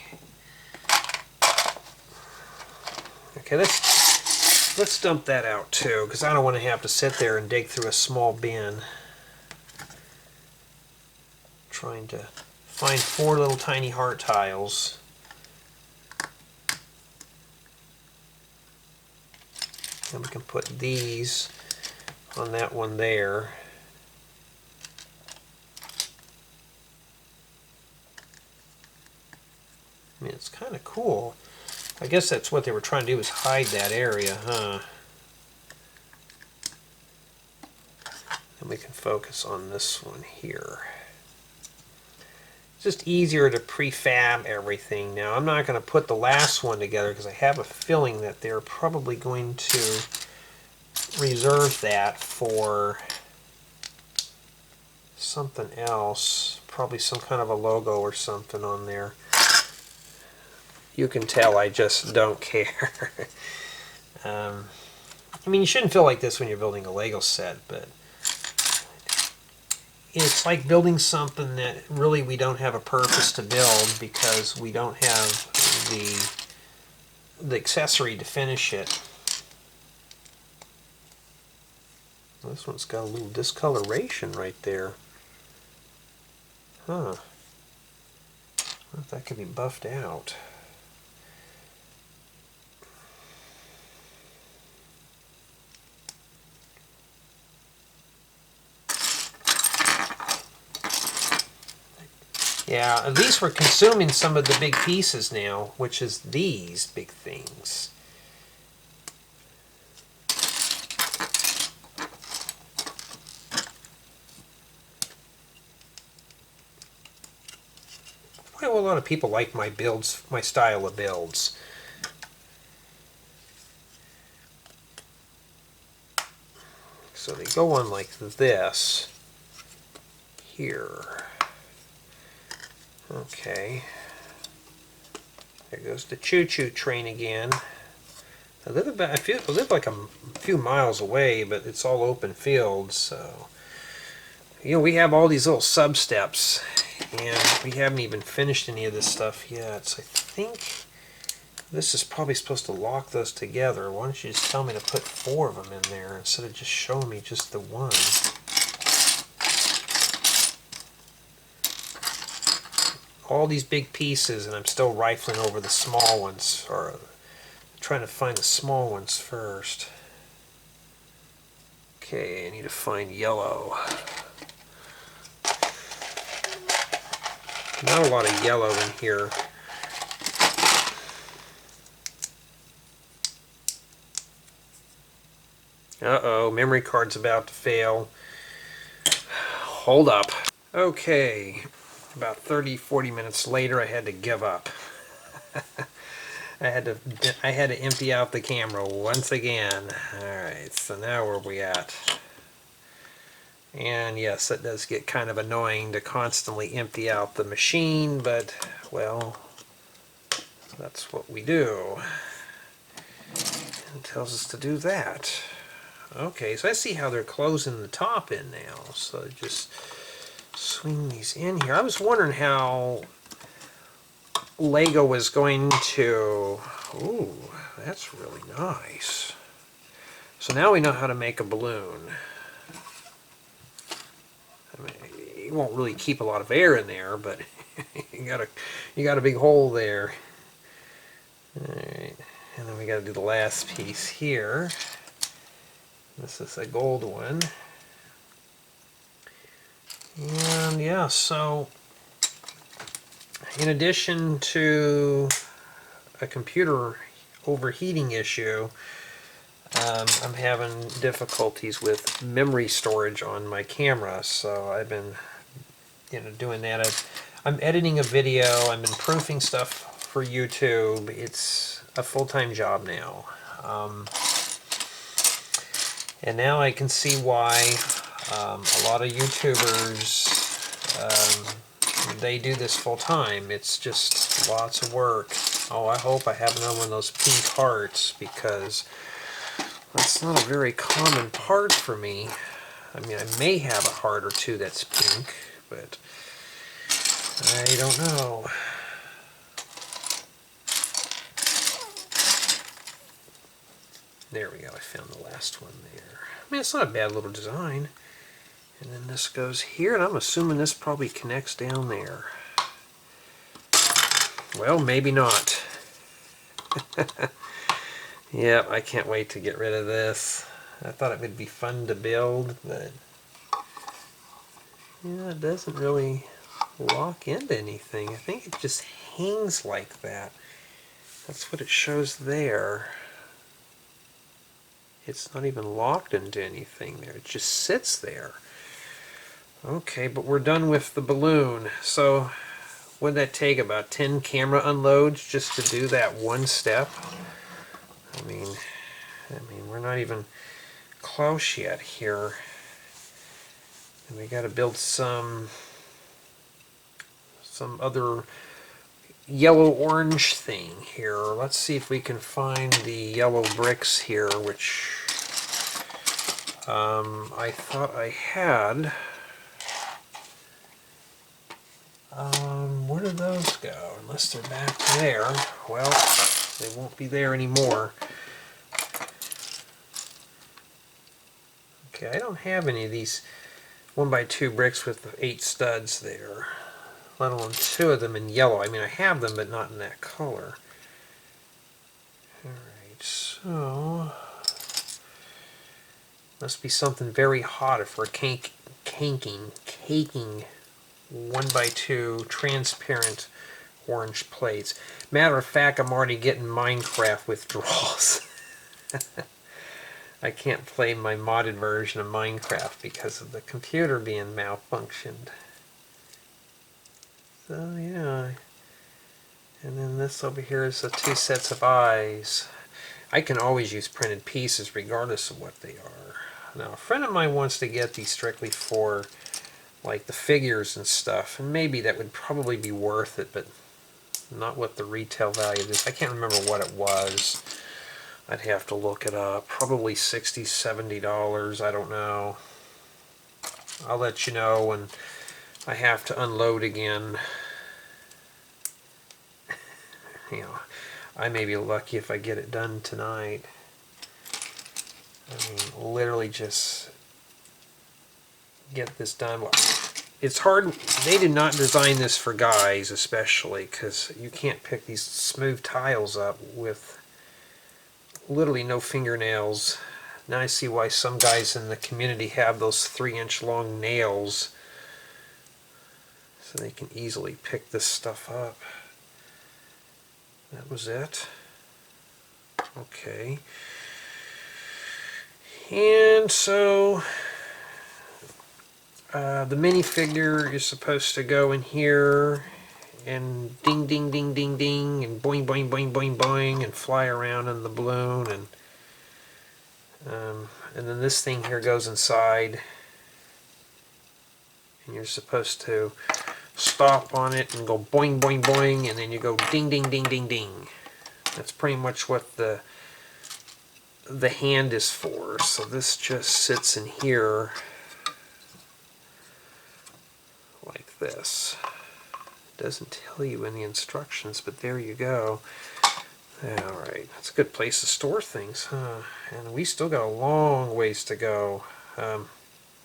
Okay, let's dump that out too, because I don't want to have to sit there and dig through a small bin. Trying to find 4 little tiny heart tiles. And we can put these on that one there. I mean, it's kind of cool. I guess that's what they were trying to do, is hide that area, huh? And we can focus on this one here. It's just easier to prefab everything. Now, I'm not going to put the last one together because I have a feeling that they're probably going to reserve that for something else. Probably some kind of a logo or something on there. You can tell I just don't care. I mean, you shouldn't feel like this when you're building a Lego set, but it's like building something that really we don't have a purpose to build because we don't have the accessory to finish it. This one's got a little discoloration right there. Huh. I wonder if that could be buffed out. Yeah, at least we're consuming some of the big pieces now, which is these big things. Well, a lot of people like my builds, my style of builds. So they go on like this here. Okay. There goes the choo-choo train again. I live like a few miles away, but it's all open fields, so you know, we have all these little sub-steps, and we haven't even finished any of this stuff yet. So I think this is probably supposed to lock those together. Why don't you just tell me to put 4 of them in there instead of just showing me just the one? All these big pieces, and I'm still rifling over the small ones, or trying to find the small ones first. Okay, I need to find yellow. Not a lot of yellow in here. Uh-oh, memory card's about to fail. Hold up. Okay, about 30-40 minutes later I had to give up. I had to empty out the camera once again. Alright, so now where are we at? And yes, it does get kind of annoying to constantly empty out the machine, but, well, that's what we do. It tells us to do that. Okay, so I see how they're closing the top in now. So just swing these in here. I was wondering how Lego was going to... Ooh, that's really nice. So now we know how to make a balloon. I mean, you won't really keep a lot of air in there, but you got a big hole there. All right, and then we got to do the last piece here. This is a gold one. And yeah, so in addition to a computer overheating issue, I'm having difficulties with memory storage on my camera, so I've been doing that. I'm editing a video, I've been proofing stuff for YouTube. It's a full-time job now. And now I can see why a lot of YouTubers, they do this full-time. It's just lots of work. Oh, I hope I have another one of those pink hearts, because that's not a very common part for me. I mean, I may have a heart or two that's pink, but I don't know. There we go, I found the last one there. I mean, it's not a bad little design. And then this goes here, and I'm assuming this probably connects down there. Well, maybe not. Yep, I can't wait to get rid of this. I thought it would be fun to build, but yeah, it doesn't really lock into anything. I think it just hangs like that. That's what it shows there. It's not even locked into anything there. It just sits there. Okay, but we're done with the balloon. So, would that take about 10 camera unloads just to do that one step? I mean, we're not even close yet here. And we got to build some other yellow-orange thing here. Let's see if we can find the yellow bricks here, which I thought I had. Where did those go? Unless they're back there. Well, they won't be there anymore. Okay, I don't have any of these 1x2 bricks with the 8 studs there, let alone 2 of them in yellow. I mean, I have them, but not in that color. Alright, so must be something very hot if we're caking 1x2 transparent orange plates. Matter of fact, I'm already getting Minecraft withdrawals. I can't play my modded version of Minecraft because of the computer being malfunctioned. So yeah. And then this over here is the 2 sets of eyes. I can always use printed pieces regardless of what they are. Now a friend of mine wants to get these strictly for like the figures and stuff, and maybe that would probably be worth it, but not what the retail value is. I can't remember what it was. I'd have to look it up. Probably $60, $70, I don't know. I'll let you know when I have to unload again. You know, I may be lucky if I get it done tonight. I mean, literally just get this done. Well, it's hard. They did not design this for guys especially, because you can't pick these smooth tiles up with literally no fingernails. Now I see why some guys in the community have those 3-inch long nails, so they can easily pick this stuff up. That was it. Okay. And so the minifigure is supposed to go in here and ding ding ding ding ding and boing boing boing boing boing and fly around in the balloon, and then this thing here goes inside, and you're supposed to stop on it and go boing boing boing, and then you go ding ding ding ding ding. That's pretty much what the hand is for. So this just sits in here. this. It doesn't tell you in the instructions, but there you go. Alright, that's a good place to store things, huh? And we still got a long ways to go.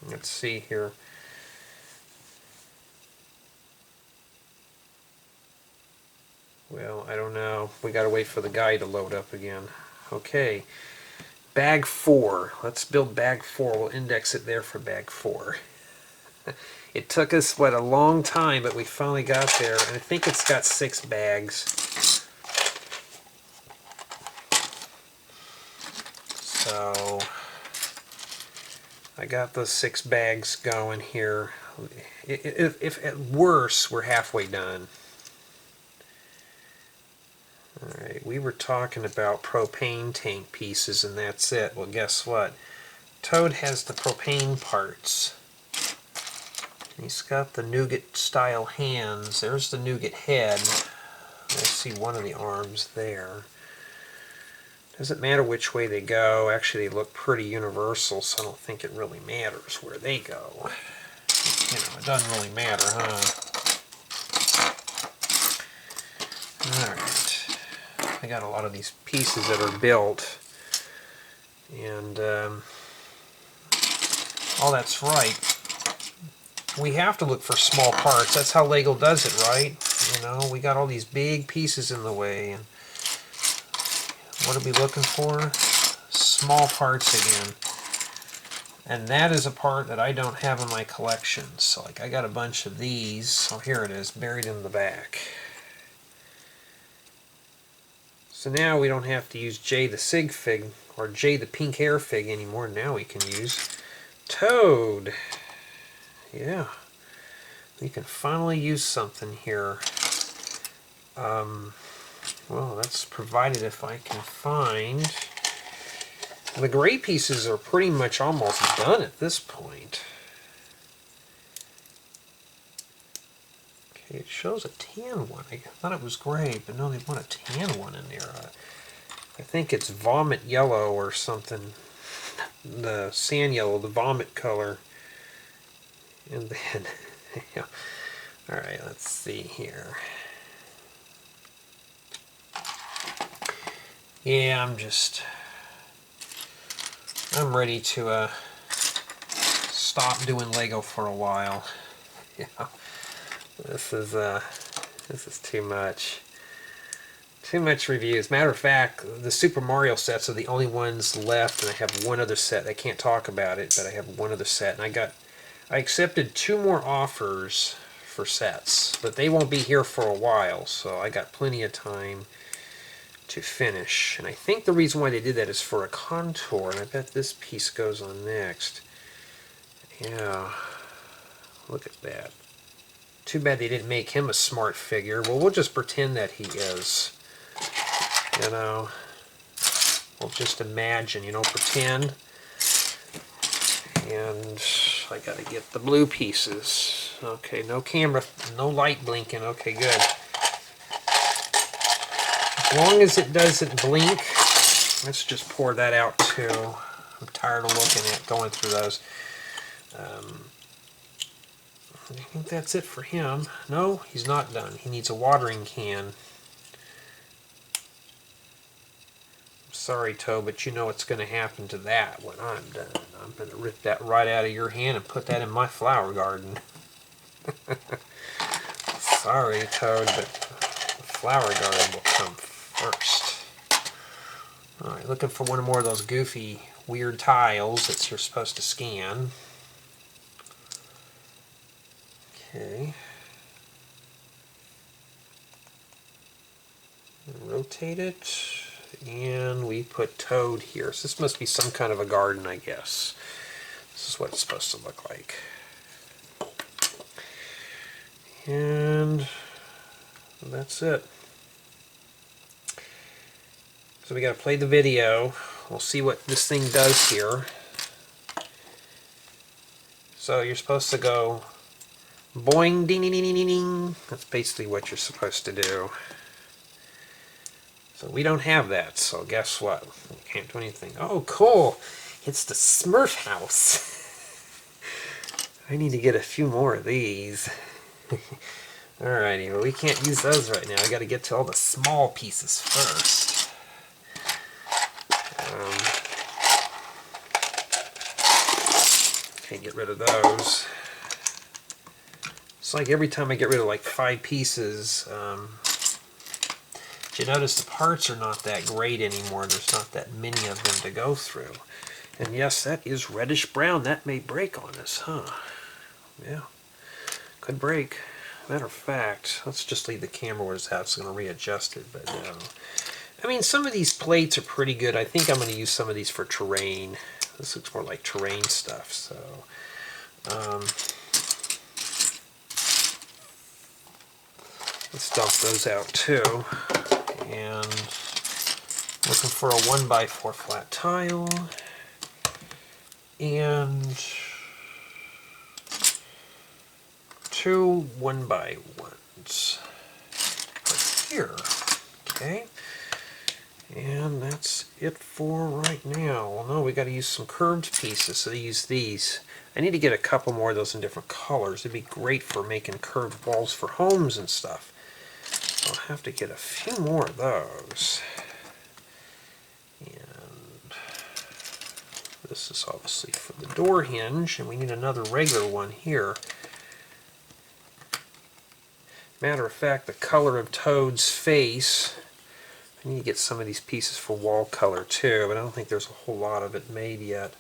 Let's see here. Well, I don't know. We gotta wait for the guide to load up again. Okay. Bag 4. Let's build bag 4. We'll index it there for bag 4. It took us, what, a long time, but we finally got there. And I think it's got 6 bags. So, I got those 6 bags going here. If at worst, we're halfway done. Alright, we were talking about propane tank pieces and that's it. Well, guess what? Toad has the propane parts. He's got the nougat style hands. There's the nougat head. I see one of the arms there. Doesn't matter which way they go. Actually, they look pretty universal, so I don't think it really matters where they go. You know, it doesn't really matter, huh? Alright. I got a lot of these pieces that are built. And, oh, that's right. We have to look for small parts. That's how Lego does it, right? You know, we got all these big pieces in the way. And what are we looking for? Small parts again. And that is a part that I don't have in my collection. So, like, I got a bunch of these. Oh, here it is, buried in the back. So now we don't have to use J the Sig Fig or J the Pink Hair Fig anymore. Now we can use Toad. Yeah, we can finally use something here. Well, that's provided if I can find. The gray pieces are pretty much almost done at this point. Okay, it shows a tan one. I thought it was gray, but no, they want a tan one in there. I think it's vomit yellow or something. The sand yellow, the vomit color. And then, yeah. Alright, let's see here. Yeah, I'm ready to stop doing Lego for a while. Yeah, this is too much. Too much reviews. Matter of fact, the Super Mario sets are the only ones left, and I have one other set. I can't talk about it, but I have one other set, and I accepted 2 more offers for sets, but they won't be here for a while, so I got plenty of time to finish. And I think the reason why they did that is for a contour, and I bet this piece goes on next. Yeah, look at that. Too bad they didn't make him a smart figure. Well, we'll just pretend that he is. You know, we'll just imagine, you know, pretend. And I gotta get the blue pieces. Okay, no camera, no light blinking. Okay, good. As long as it doesn't blink, let's just pour that out too. I'm tired of looking at going through those. I think that's it for him. No, he's not done. He needs a watering can. Sorry, Toad, but you know what's going to happen to that when I'm done. I'm going to rip that right out of your hand and put that in my flower garden. Sorry, Toad, but the flower garden will come first. Alright, looking for one more of those goofy, weird tiles that you're supposed to scan. Okay. Rotate it. And we put Toad here. So this must be some kind of a garden, I guess. This is what it's supposed to look like. And that's it. So we got to play the video. We'll see what this thing does here. So you're supposed to go boing, ding, ding, ding, ding, ding. That's basically what you're supposed to do. So we don't have that, so guess what? We can't do anything. Oh, cool! It's the Smurf house. I need to get a few more of these. Alrighty, well we can't use those right now. I got to get to all the small pieces first. Can't get rid of those. It's like every time I get rid of like 5 pieces, you notice the parts are not that great anymore. There's not that many of them to go through. And yes, that is reddish brown. That may break on us, huh? Yeah, could break. Matter of fact, let's just leave the camera where it's at. It's going to readjust it. But I mean, some of these plates are pretty good. I think I'm going to use some of these for terrain. This looks more like terrain stuff. So let's dump those out too. And looking for a 1x4 flat tile. And 2 1x1s right here. Okay. And that's it for right now. Well, no, we got to use some curved pieces, so they use these. I need to get a couple more of those in different colors. It'd be great for making curved walls for homes and stuff. I'll have to get a few more of those. And this is obviously for the door hinge, and we need another regular one here. Matter of fact, the color of Toad's face, I need to get some of these pieces for wall color too, but I don't think there's a whole lot of it made yet.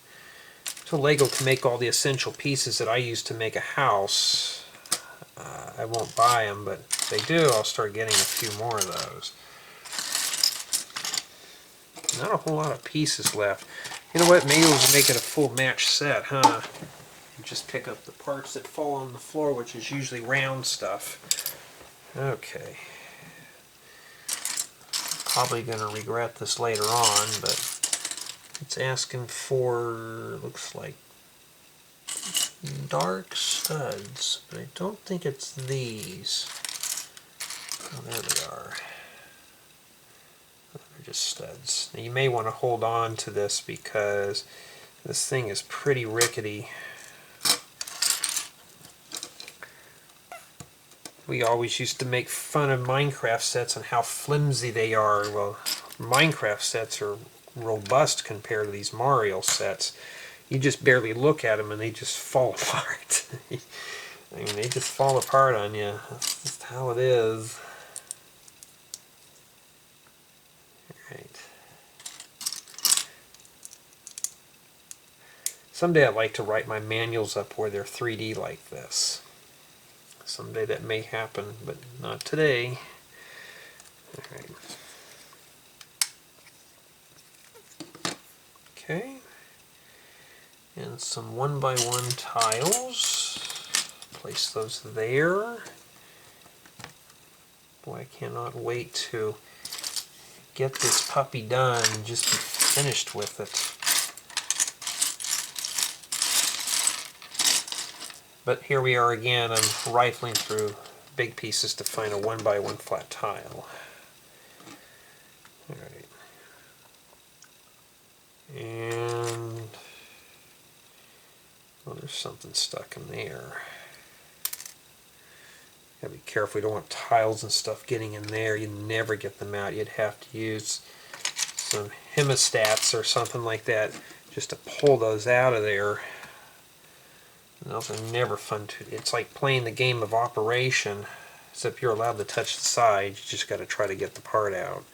So Lego can make all the essential pieces that I use to make a house. I won't buy them, but if they do, I'll start getting a few more of those. Not a whole lot of pieces left. You know what? Maybe we'll make it a full match set, huh? And just pick up the parts that fall on the floor, which is usually round stuff. Okay. Probably going to regret this later on, but it's asking for, looks like, dark studs, but I don't think it's these. Oh, there they are. They're just studs. Now you may want to hold on to this because this thing is pretty rickety. We always used to make fun of Minecraft sets and how flimsy they are. Well, Minecraft sets are robust compared to these Mario sets. You just barely look at them and they just fall apart. I mean, they just fall apart on you. That's just how it is. Alright. Someday I'd like to write my manuals up where they're 3D like this. Someday that may happen, but not today. Alright. Okay. And some 1x1 tiles. Place those there. Boy, I cannot wait to get this puppy done and just be finished with it. But here we are again. I'm rifling through big pieces to find a 1x1 flat tile. Alright. And well, there's something stuck in there. Gotta be careful, you don't want tiles and stuff getting in there. You never get them out. You'd have to use some hemostats or something like that just to pull those out of there. And those are never fun to. It's like playing the game of Operation, except you're allowed to touch the side. You just got to try to get the part out.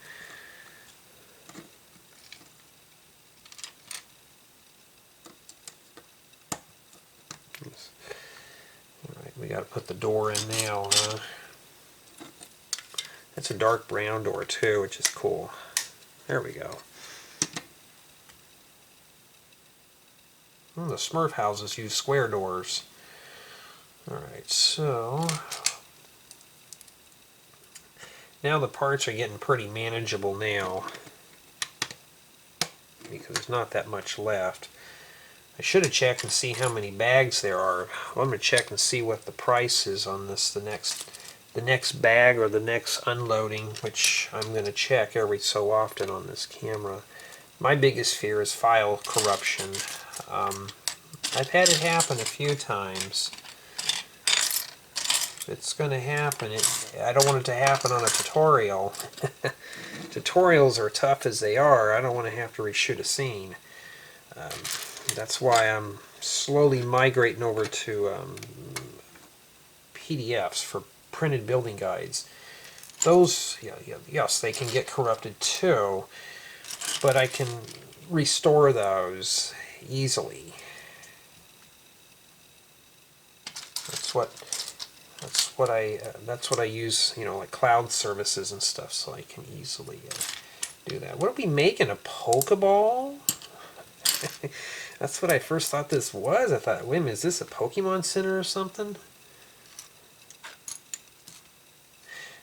Alright, we got to put the door in now, huh? It's a dark brown door too, which is cool. There we go. Well, the Smurf houses use square doors. Alright, so now the parts are getting pretty manageable now because there's not that much left. I should have checked and see how many bags there are. Well, I'm going to check and see what the price is on this, the next bag or the next unloading, which I'm going to check every so often on this camera. My biggest fear is file corruption. I've had it happen a few times. it's going to happen. I don't want it to happen on a tutorial. Tutorials are tough as they are. I don't want to have to reshoot a scene. That's why I'm slowly migrating over to PDFs for printed building guides. Those, yes, they can get corrupted too, but I can restore those easily. That's what I use, like cloud services and stuff, so I can easily do that. What are we making, a Pokeball? That's what I first thought this was. I thought, wait a minute, is this a Pokemon Center or something?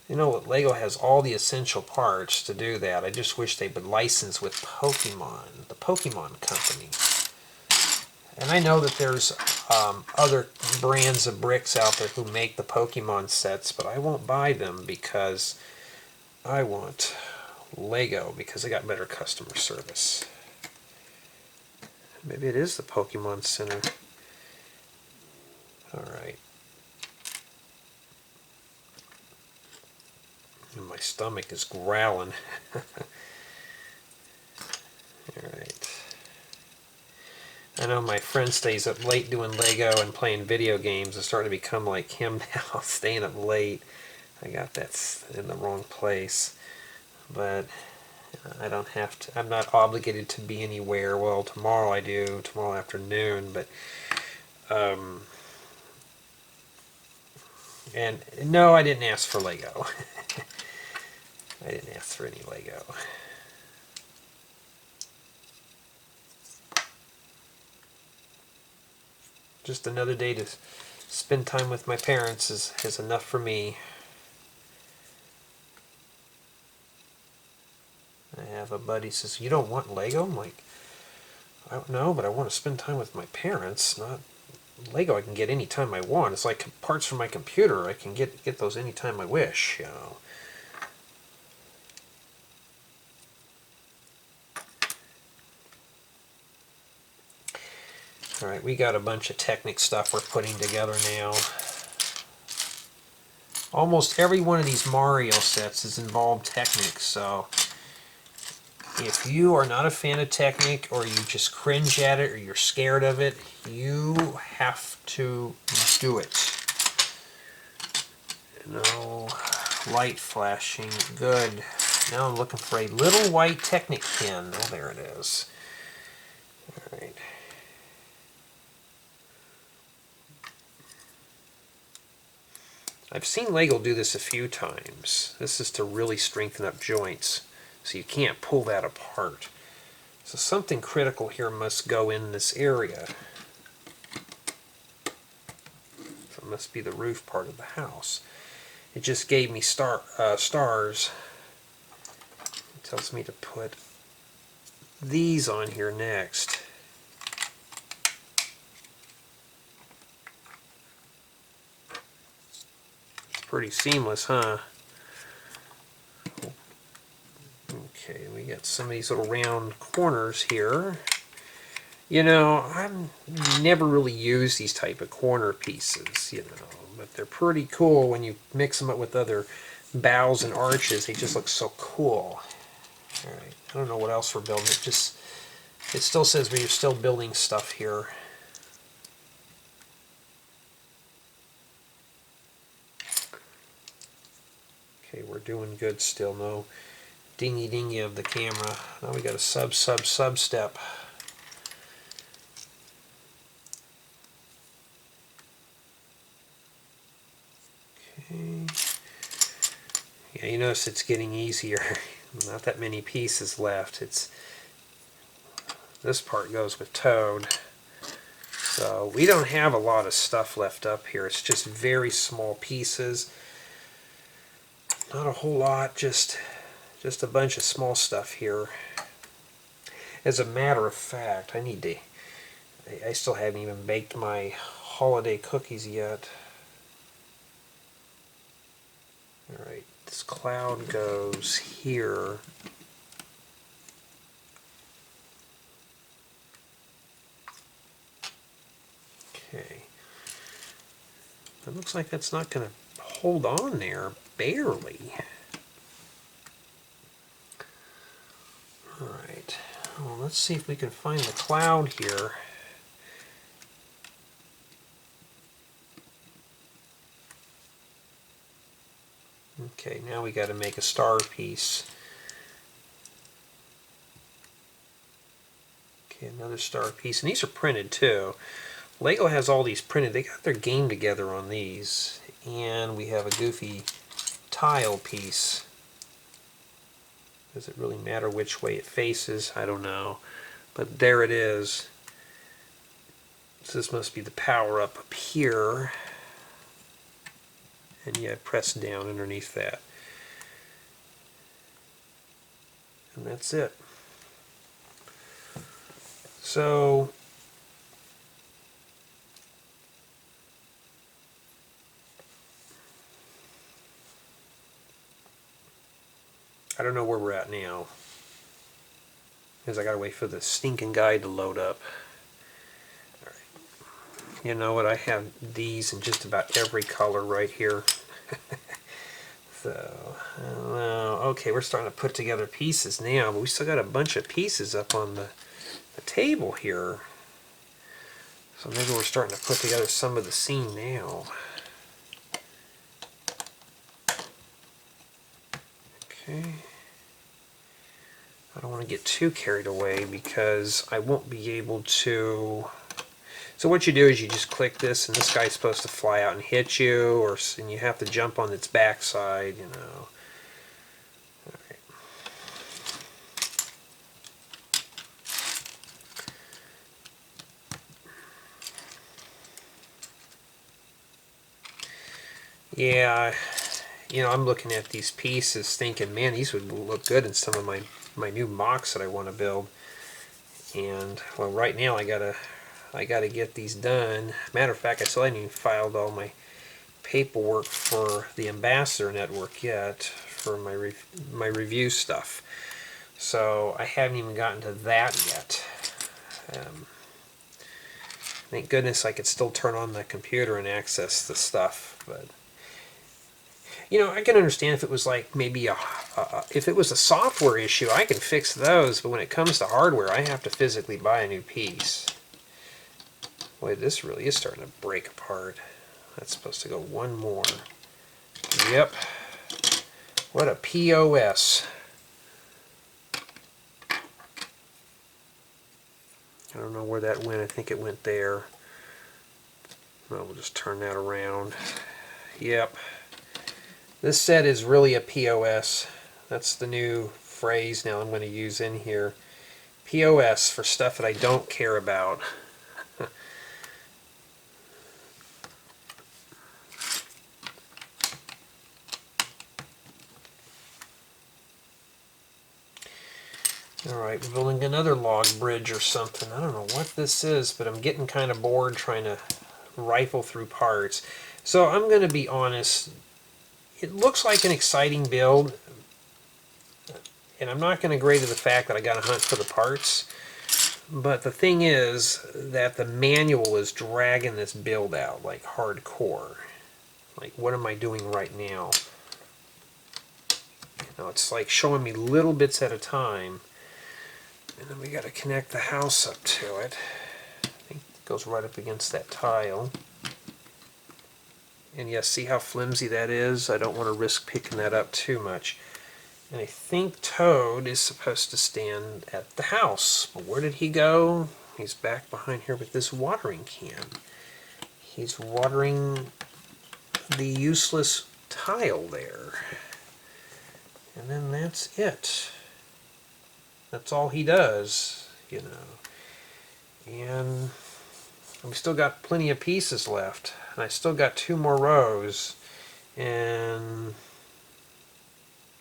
Lego has all the essential parts to do that. I just wish they would license with Pokemon, the Pokemon Company. And I know that there's other brands of bricks out there who make the Pokemon sets, but I won't buy them because I want Lego, because they got better customer service. Maybe it is the Pokemon Center. Alright. My stomach is growling. Alright. I know my friend stays up late doing Lego and playing video games. It's starting to become like him now, staying up late. I got that in the wrong place. But I don't have to, I'm not obligated to be anywhere. Well, tomorrow I do, tomorrow afternoon, but and no, I didn't ask for Lego. I didn't ask for any Lego. Just another day to spend time with my parents is enough for me. I have a buddy who says, "You don't want Lego?" I'm like, I don't know, but I want to spend time with my parents. Not Lego I can get anytime I want. It's like parts from my computer. I can get those anytime I wish, Alright, we got a bunch of Technic stuff we're putting together now. Almost every one of these Mario sets has involved Technic, so if you are not a fan of Technic, or you just cringe at it, or you're scared of it, you have to do it. No light flashing. Good. Now I'm looking for a little white Technic pin. Oh, there it is. Alright. I've seen Lego do this a few times. This is to really strengthen up joints, so you can't pull that apart. So something critical here must go in this area. So it must be the roof part of the house. It just gave me stars. It tells me to put these on here next. Pretty seamless, huh? Okay, we got some of these little round corners here. I've never really used these type of corner pieces, but they're pretty cool when you mix them up with other bows and arches. They just look so cool. Alright, I don't know what else we're building. It still says we're still building stuff here. Okay, we're doing good still. No dingy dingy of the camera. Now we got a sub step. Okay. Yeah, you notice it's getting easier. Not that many pieces left. This part goes with Toad. So we don't have a lot of stuff left up here. It's just very small pieces. Not a whole lot, just a bunch of small stuff here. As a matter of fact, I still haven't even baked my holiday cookies yet. Alright, this cloud goes here. Okay. It looks like that's not going to hold on there, barely. Alright, well, let's see if we can find the cloud here. Okay, now we got to make a star piece. Okay, another star piece, and these are printed too. Lego has all these printed. They got their game together on these. And we have a goofy tile piece. Does it really matter which way it faces? I don't know. But there it is. So this must be the power up here. And yeah, press down underneath that. And that's it. So I don't know where we're at now, because I gotta wait for the stinking guide to load up. All right. You know what? I have these in just about every color right here. So, okay, we're starting to put together pieces now, but we still got a bunch of pieces up on the table here. So maybe we're starting to put together some of the scene now. Okay. I don't want to get too carried away because I won't be able to. So what you do is you just click this, and this guy's supposed to fly out and hit you, and you have to jump on its backside, you know. All right. Yeah, you know, I'm looking at these pieces thinking, man, these would look good in some of my new mocks that I want to build. And well, right now I gotta get these done. Matter of fact, I still haven't even filed all my paperwork for the Ambassador Network yet for my review stuff. So I haven't even gotten to that yet. Thank goodness I could still turn on the computer and access the stuff, but you know, I can understand if it was like maybe if it was a software issue, I can fix those, but when it comes to hardware, I have to physically buy a new piece. Boy, this really is starting to break apart. That's supposed to go one more. Yep. What a POS. I don't know where that went. I think it went there. Well, we'll just turn that around. Yep. This set is really a POS. That's the new phrase now I'm going to use in here. POS for stuff that I don't care about. Alright, we're building another log bridge or something. I don't know what this is, but I'm getting kind of bored trying to rifle through parts. So I'm going to be honest, it looks like an exciting build, and I'm not going to grade to the fact that I got to hunt for the parts, but the thing is that the manual is dragging this build out like hardcore. Like, what am I doing right now? You know, it's like showing me little bits at a time. And then we got to connect the house up to it. I think it goes right up against that tile. And yes, see how flimsy that is? I don't want to risk picking that up too much. And I think Toad is supposed to stand at the house. But where did he go? He's back behind here with this watering can. He's watering the useless tile there. And then that's it. That's all he does, you know. And we still got plenty of pieces left. And I still got 2 more rows. And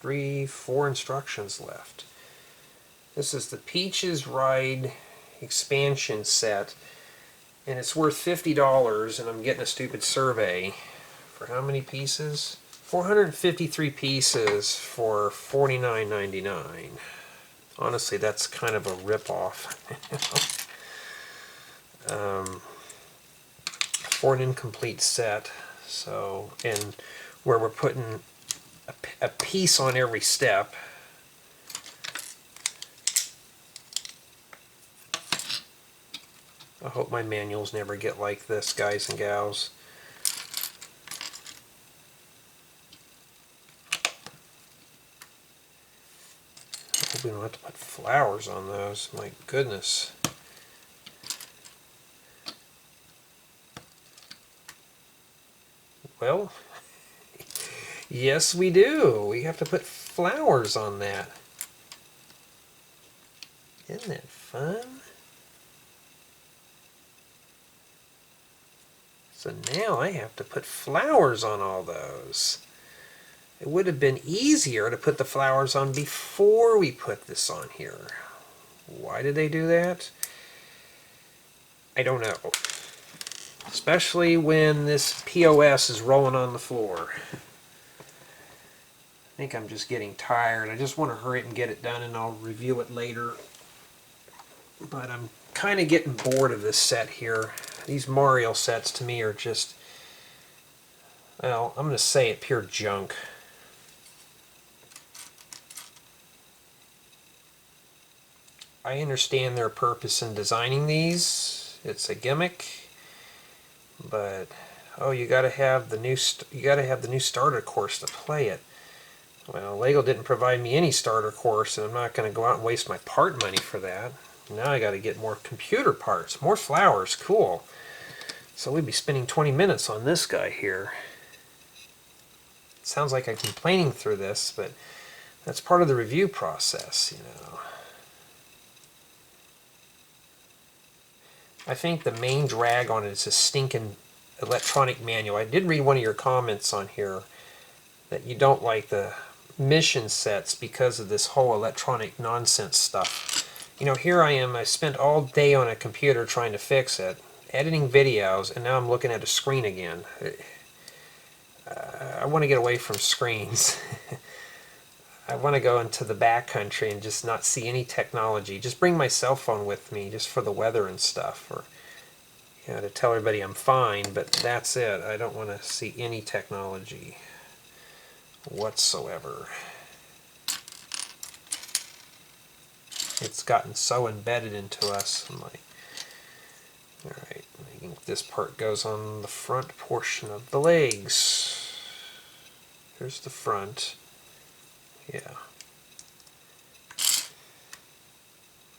3, 4 instructions left. This is the Peaches Ride expansion set. And it's worth $50, and I'm getting a stupid survey. For how many pieces? 453 pieces for $49.99. Honestly, that's kind of a rip-off. For an incomplete set. So, and where we're putting a piece on every step. I hope my manuals never get like this, guys and gals. I hope we don't have to put flowers on those. My goodness. Well, yes we do. We have to put flowers on that. Isn't that fun? So now I have to put flowers on all those. It would have been easier to put the flowers on before we put this on here. Why did they do that? I don't know. Especially when this POS is rolling on the floor. I think I'm just getting tired. I just want to hurry up and get it done, and I'll review it later. But I'm kind of getting bored of this set here. These Mario sets to me are just, well, I'm going to say it, pure junk. I understand their purpose in designing these. It's a gimmick, but oh, you got to have the new starter course to play it. Well, Lego didn't provide me any starter course, and I'm not going to go out and waste my part money for that. Now I got to get more computer parts, more flowers. Cool. So we'd be spending 20 minutes on this guy here. It sounds like I'm complaining through this, but that's part of the review process, you know. I think the main drag on it is a stinking electronic manual. I did read one of your comments on here that you don't like the mission sets because of this whole electronic nonsense stuff. You know, here I am, I spent all day on a computer trying to fix it, editing videos, and now I'm looking at a screen again. I want to get away from screens. I want to go into the backcountry and just not see any technology. Just bring my cell phone with me just for the weather and stuff, or you know, to tell everybody I'm fine, but that's it. I don't want to see any technology whatsoever. It's gotten so embedded into us. I'm like, alright, I think this part goes on the front portion of the legs. Here's the front. Yeah.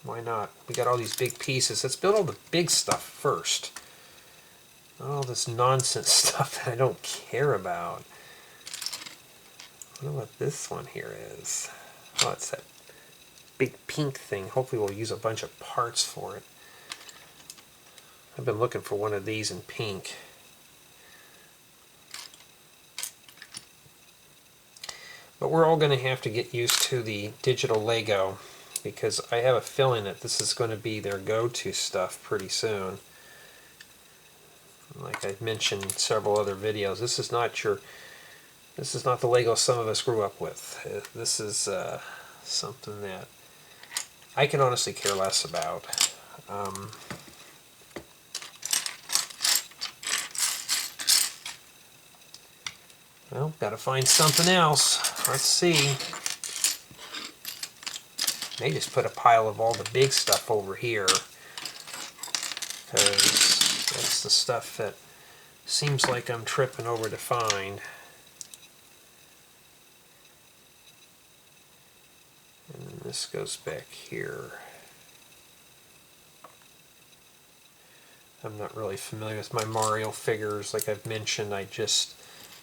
Why not? We got all these big pieces. Let's build all the big stuff first. All this nonsense stuff that I don't care about. I wonder what this one here is. Oh, it's that big pink thing. Hopefully we'll use a bunch of parts for it. I've been looking for one of these in pink. But we're all going to have to get used to the digital Lego, because I have a feeling that this is going to be their go-to stuff pretty soon. Like I've mentioned in several other videos, this is not the Lego some of us grew up with. This is something that I can honestly care less about. Well, gotta find something else. Let's see. They just put a pile of all the big stuff over here, because that's the stuff that seems like I'm tripping over to find. And then this goes back here. I'm not really familiar with my Mario figures. Like I've mentioned,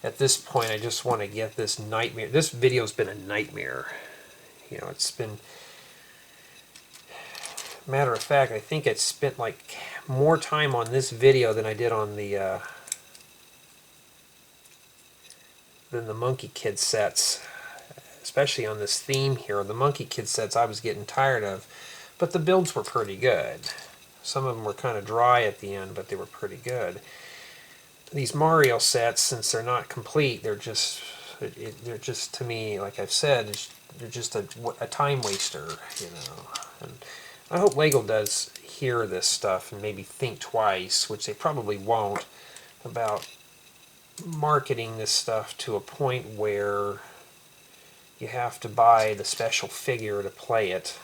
at this point, I just want to get this nightmare. This video's been a nightmare. You know, it's been... Matter of fact, I think I spent like more time on this video than I did on the Monkey Kid sets, especially on this theme here. The Monkey Kid sets I was getting tired of, but the builds were pretty good. Some of them were kind of dry at the end, but they were pretty good. These Mario sets, since they're not complete, they're just to me, like I've said, they're just a time waster, you know. And I hope Lego does hear this stuff and maybe think twice, which they probably won't, about marketing this stuff to a point where you have to buy the special figure to play it.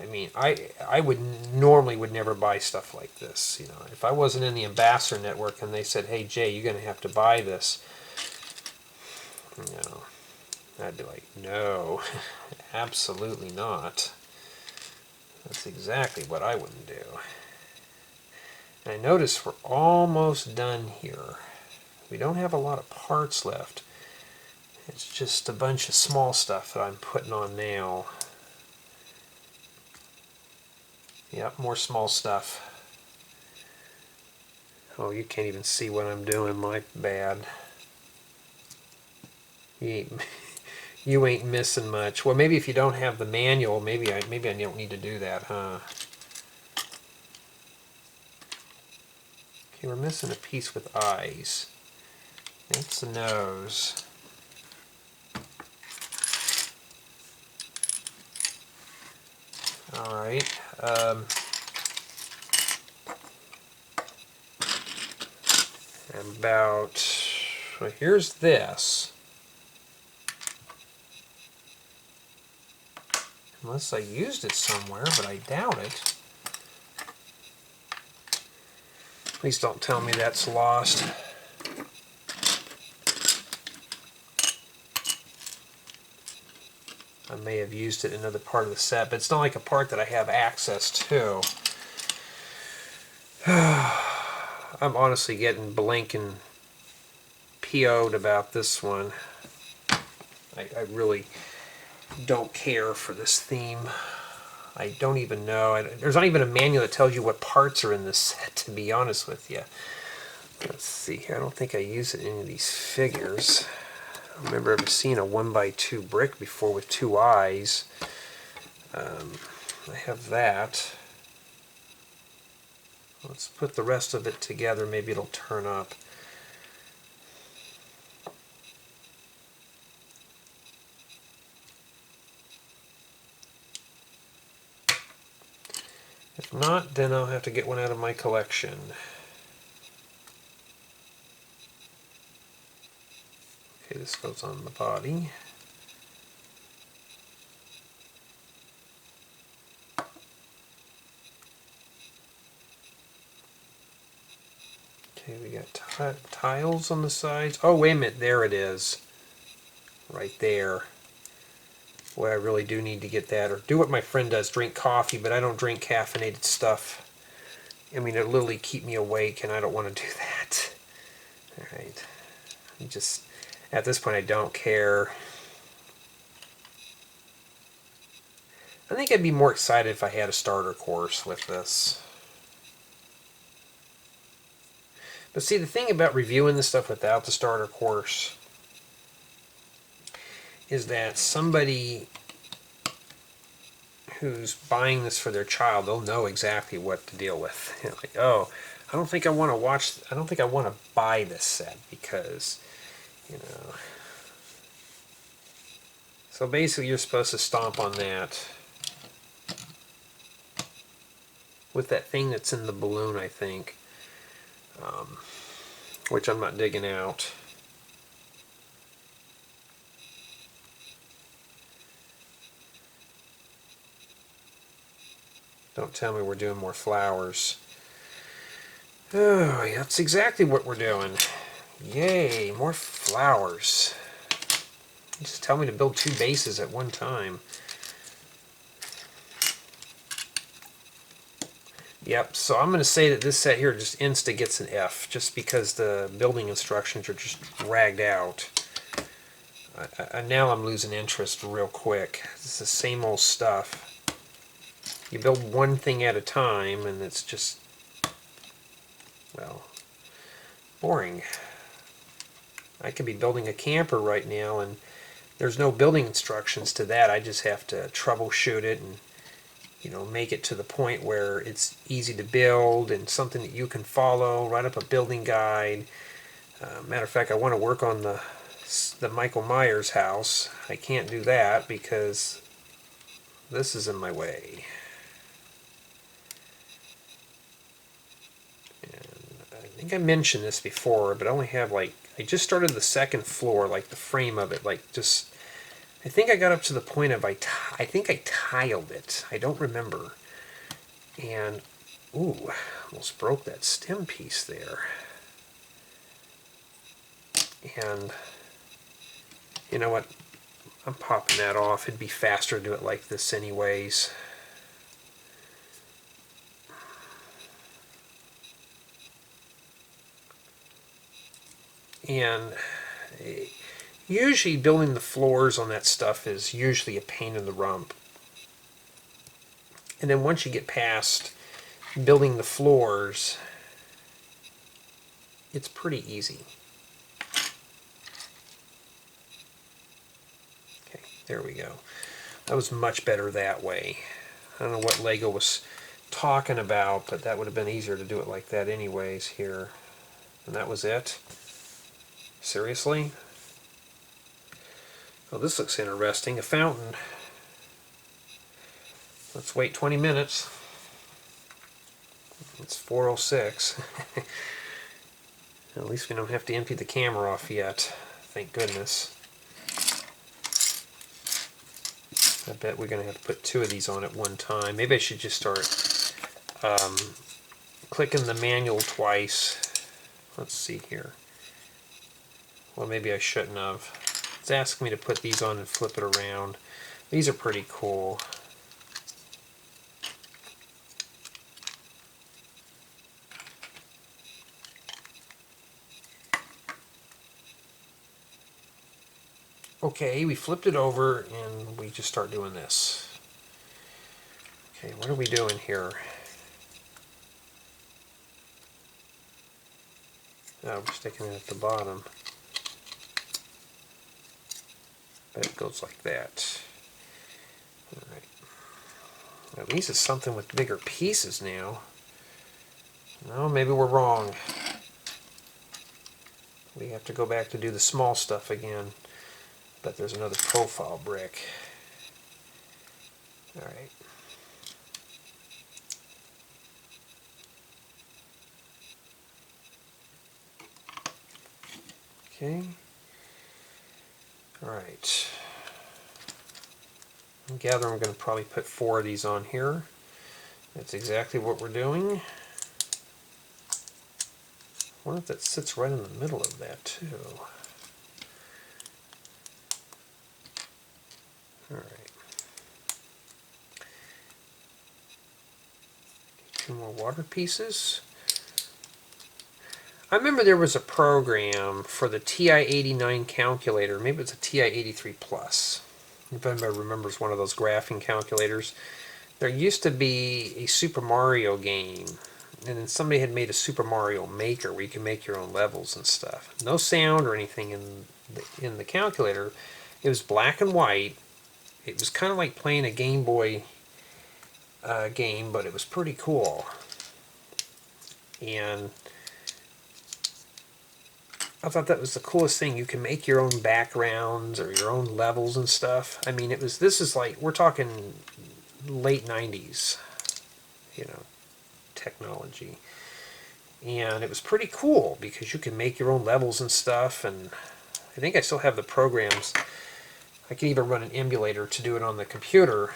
I mean, I would never buy stuff like this. You know, if I wasn't in the Ambassador Network and they said, "Hey Jay, you're going to have to buy this," you know, I'd be like, "No, absolutely not." That's exactly what I wouldn't do. And I notice we're almost done here. We don't have a lot of parts left. It's just a bunch of small stuff that I'm putting on now. Yep, more small stuff. Oh, you can't even see what I'm doing. My bad. You ain't missing much. Well, maybe if you don't have the manual, maybe I don't need to do that, huh? Okay, we're missing a piece with eyes. That's the nose. All right. Well, here's this. Unless I used it somewhere, but I doubt it. Please don't tell me that's lost. I may have used it in another part of the set, but it's not like a part that I have access to. I'm honestly getting blinking PO'd about this one. I really don't care for this theme. I don't even know. There's not even a manual that tells you what parts are in this set, to be honest with you. Let's see here. I don't think I use it in any of these figures. I don't remember ever seeing a 1x2 brick before with two eyes. I have that. Let's put the rest of it together. Maybe it'll turn up. If not, then I'll have to get one out of my collection. Okay, this goes on the body. Okay, we got tiles on the sides. Oh, wait a minute, there it is. Right there. Boy, I really do need to get that, or do what my friend does, drink coffee, but I don't drink caffeinated stuff. I mean, it'll literally keep me awake, and I don't want to do that. Alright. Just, at this point, I don't care. I think I'd be more excited if I had a starter course with this. But see, the thing about reviewing this stuff without the starter course is that somebody who's buying this for their child, they'll know exactly what to deal with. You know, like, oh, I don't think I want to buy this set because, you know. So basically you're supposed to stomp on that with that thing that's in the balloon, I think, which I'm not digging out. Don't tell me we're doing more flowers. Oh, that's exactly what we're doing. Yay, more flowers. Just tell me to build two bases at one time. Yep, so I'm going to say that this set here just insta gets an F, just because the building instructions are just dragged out. Now I'm losing interest real quick. It's the same old stuff. You build one thing at a time, and it's just, well, boring. I could be building a camper right now, and there's no building instructions to that. I just have to troubleshoot it and, you know, make it to the point where it's easy to build and something that you can follow, write up a building guide. Matter of fact, I want to work on the Michael Myers house. I can't do that because this is in my way. And think I mentioned this before, but I only have like, I just started the second floor, like the frame of it, like just, I think I got up to the point of, I think I tiled it. I don't remember. And, ooh, almost broke that stem piece there. And, you know what? I'm popping that off. It'd be faster to do it like this anyways. And usually building the floors on that stuff is usually a pain in the rump. And then once you get past building the floors, it's pretty easy. Okay, there we go. That was much better that way. I don't know what Lego was talking about, but that would have been easier to do it like that anyways here. And that was it. Seriously? Oh, this looks interesting. A fountain. Let's wait 20 minutes. It's 4:06. At least we don't have to empty the camera off yet. Thank goodness. I bet we're going to have to put 2 of these on at one time. Maybe I should just start clicking the manual twice. Let's see here. Well, maybe I shouldn't have. It's asking me to put these on and flip it around. These are pretty cool. Okay, we flipped it over and we just start doing this. Okay, what are we doing here? Oh, we're sticking it at the bottom. But it goes like that. Alright. At least it's something with bigger pieces now. No, maybe we're wrong. We have to go back to do the small stuff again. But there's another profile brick. Alright. Okay. Alright. I gather I'm going to probably put 4 of these on here. That's exactly what we're doing. I wonder if that sits right in the middle of that too. Alright. 2 more water pieces. I remember there was a program for the TI-89 calculator. Maybe it's a TI-83 Plus. If anybody remembers one of those graphing calculators. There used to be a Super Mario game. And then somebody had made a Super Mario Maker where you can make your own levels and stuff. No sound or anything in the calculator. It was black and white. It was kind of like playing a Game Boy game, but it was pretty cool. And I thought that was the coolest thing. You can make your own backgrounds or your own levels and stuff. I mean, this is like, we're talking late 90s, you know, technology. And it was pretty cool because you can make your own levels and stuff. And I think I still have the programs. I can even run an emulator to do it on the computer.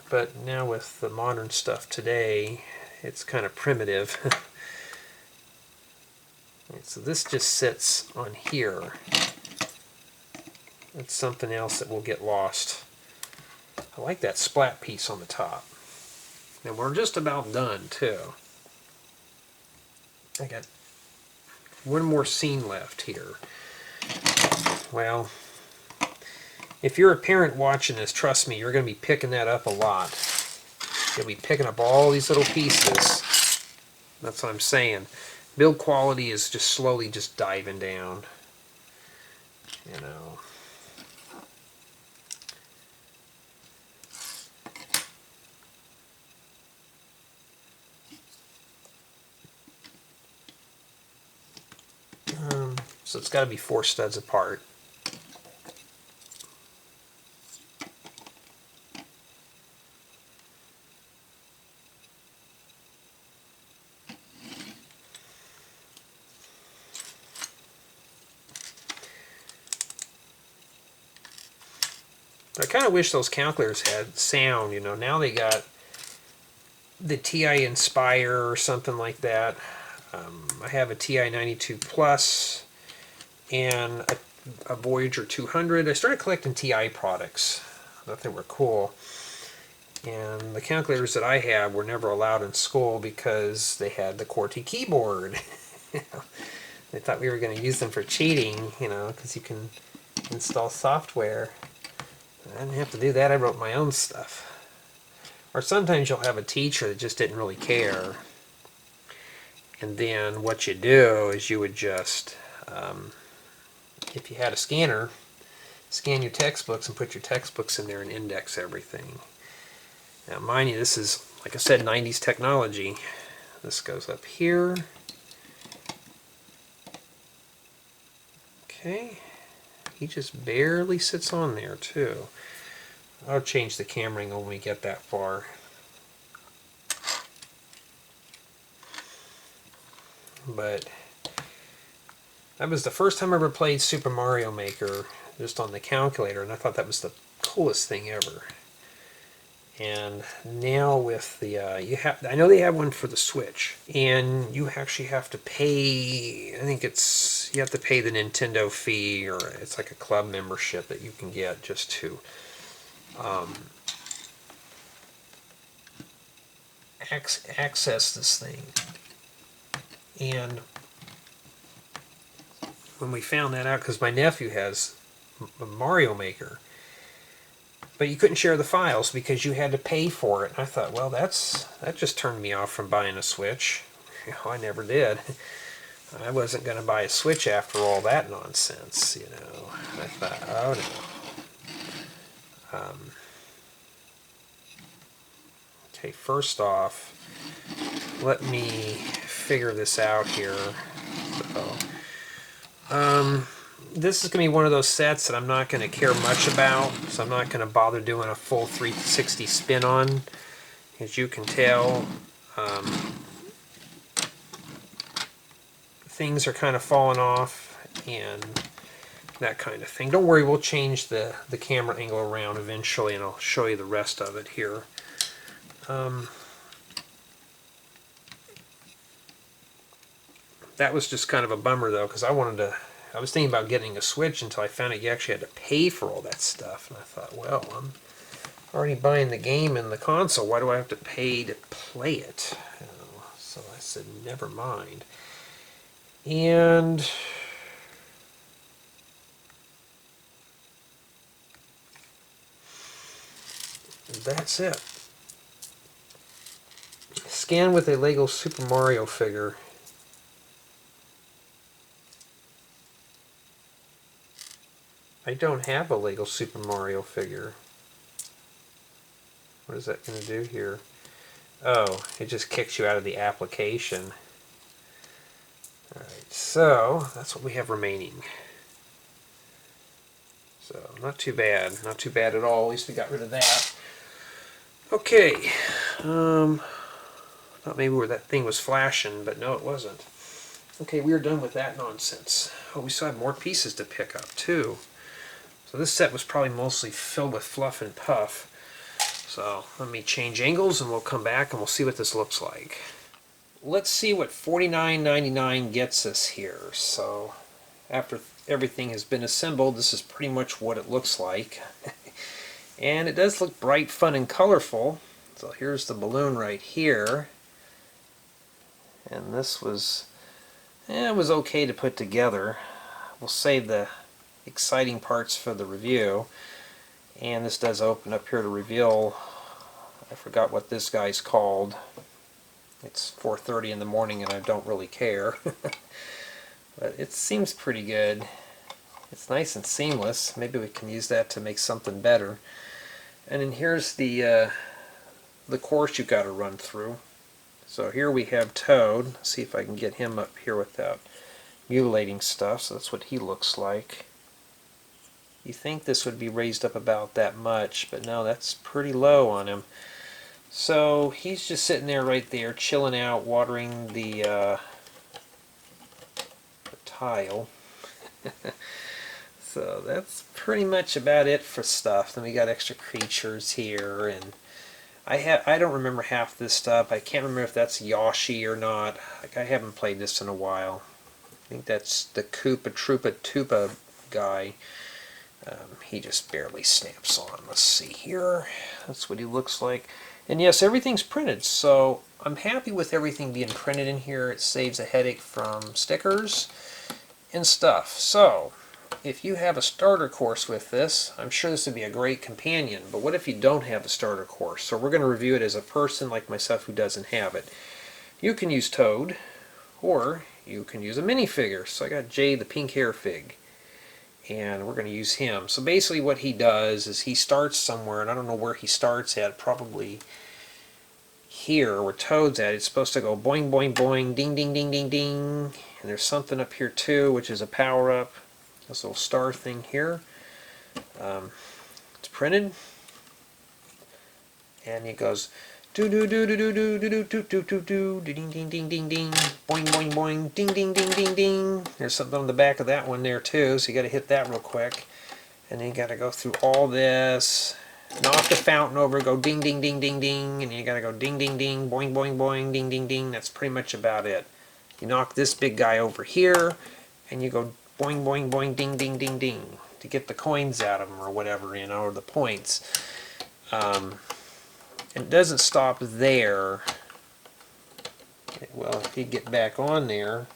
But now with the modern stuff today, it's kind of primitive. Right, so this just sits on here. It's something else that will get lost. I like that splat piece on the top. And we're just about done too. I got one more scene left here. Well, if you're a parent watching this, trust me, you're going to be picking that up a lot. You'll be picking up all these little pieces. That's what I'm saying. Build quality is just slowly just diving down. You know. So it's got to be 4 studs apart. I kind of wish those calculators had sound, you know. Now they got the TI Inspire or something like that. I have a TI 92 Plus and a Voyager 200. I started collecting TI products. I thought they were cool. And the calculators that I have were never allowed in school because they had the QWERTY keyboard. They thought we were going to use them for cheating, you know, because you can install software. I didn't have to do that. I wrote my own stuff. Or sometimes you'll have a teacher that just didn't really care. And then what you do is you would just, if you had a scanner, scan your textbooks and put your textbooks in there and index everything. Now mind you, this is, like I said, 90s technology. This goes up here. Okay. He just barely sits on there too. I'll change the camera angle when we get that far. But that was the first time I ever played Super Mario Maker just on the calculator, and I thought that was the coolest thing ever. And now with the I know they have one for the Switch, and you actually have to pay. I think you have to pay the Nintendo fee, or it's like a club membership that you can get just to access this thing. And when we found that out, because my nephew has a Mario Maker, but you couldn't share the files because you had to pay for it. And I thought, well, that just turned me off from buying a Switch. You know, I never did. I wasn't going to buy a Switch after all that nonsense, you know. I thought, oh no. Okay, first off, let me figure this out here. This is going to be one of those sets that I'm not going to care much about, so I'm not going to bother doing a full 360 spin on. As you can tell, things are kind of falling off and that kind of thing. Don't worry, we'll change the camera angle around eventually, and I'll show you the rest of it here. That was just kind of a bummer though, because I was thinking about getting a Switch until I found out you actually had to pay for all that stuff. And I thought, well, I'm already buying the game and the console. Why do I have to pay to play it? You know, so I said, never mind. And that's it. Scan with a Lego Super Mario figure. I don't have a Lego Super Mario figure. What is that going to do here? Oh, it just kicks you out of the application. Alright, so that's what we have remaining. So, not too bad. Not too bad at all. At least we got rid of that. Okay. Thought maybe where that thing was flashing, but no, it wasn't. Okay, we are done with that nonsense. Oh, we still have more pieces to pick up, too. So this set was probably mostly filled with fluff and puff. So let me change angles and we'll come back and we'll see what this looks like. Let's see what $49.99 gets us here. So after everything has been assembled, this is pretty much what it looks like. And it does look bright, fun, and colorful. So here's the balloon right here. And this was, it was okay to put together. We'll save the exciting parts for the review. And this does open up here to reveal, I forgot what this guy's called. It's 4:30 in the morning and I don't really care. But it seems pretty good. It's nice and seamless. Maybe we can use that to make something better. And then here's the course you've got to run through. So here we have Toad. Let's see if I can get him up here without mutilating stuff. So that's what he looks like. You think this would be raised up about that much, but no, that's pretty low on him. So he's just sitting there right there, chilling out, watering the tile. So that's pretty much about it for stuff. Then we got extra creatures here, and I don't remember half this stuff. I can't remember if that's Yoshi or not. Like, I haven't played this in a while. I think that's the Koopa Troopa Tupa guy. He just barely snaps on. Let's see here. That's what he looks like. And yes, everything's printed, so I'm happy with everything being printed in here. It saves a headache from stickers and stuff. So, if you have a starter course with this, I'm sure this would be a great companion. But what if you don't have a starter course? So we're going to review it as a person like myself who doesn't have it. You can use Toad, or you can use a minifigure. So I got Jay the pink hair fig, and we're going to use him. So basically what he does is he starts somewhere, and I don't know where he starts at, probably here where Toad's at. It's supposed to go boing boing boing, ding ding ding ding ding, and there's something up here too, which is a power-up. This little star thing here. It's printed, and it goes do do do do do do do do do do do ding ding ding ding ding, boing boing boing, ding ding ding ding ding. There's something on the back of that one there too, so you got to hit that real quick, and then you got to go through all this, knock the fountain over, go ding ding ding ding ding, and you got to go ding ding ding, boing boing boing, ding ding ding. That's pretty much about it. You knock this big guy over here, and you go boing boing boing, ding ding ding ding to get the coins out of them or whatever, you know, or the points. It doesn't stop there. Well, if you get back on there,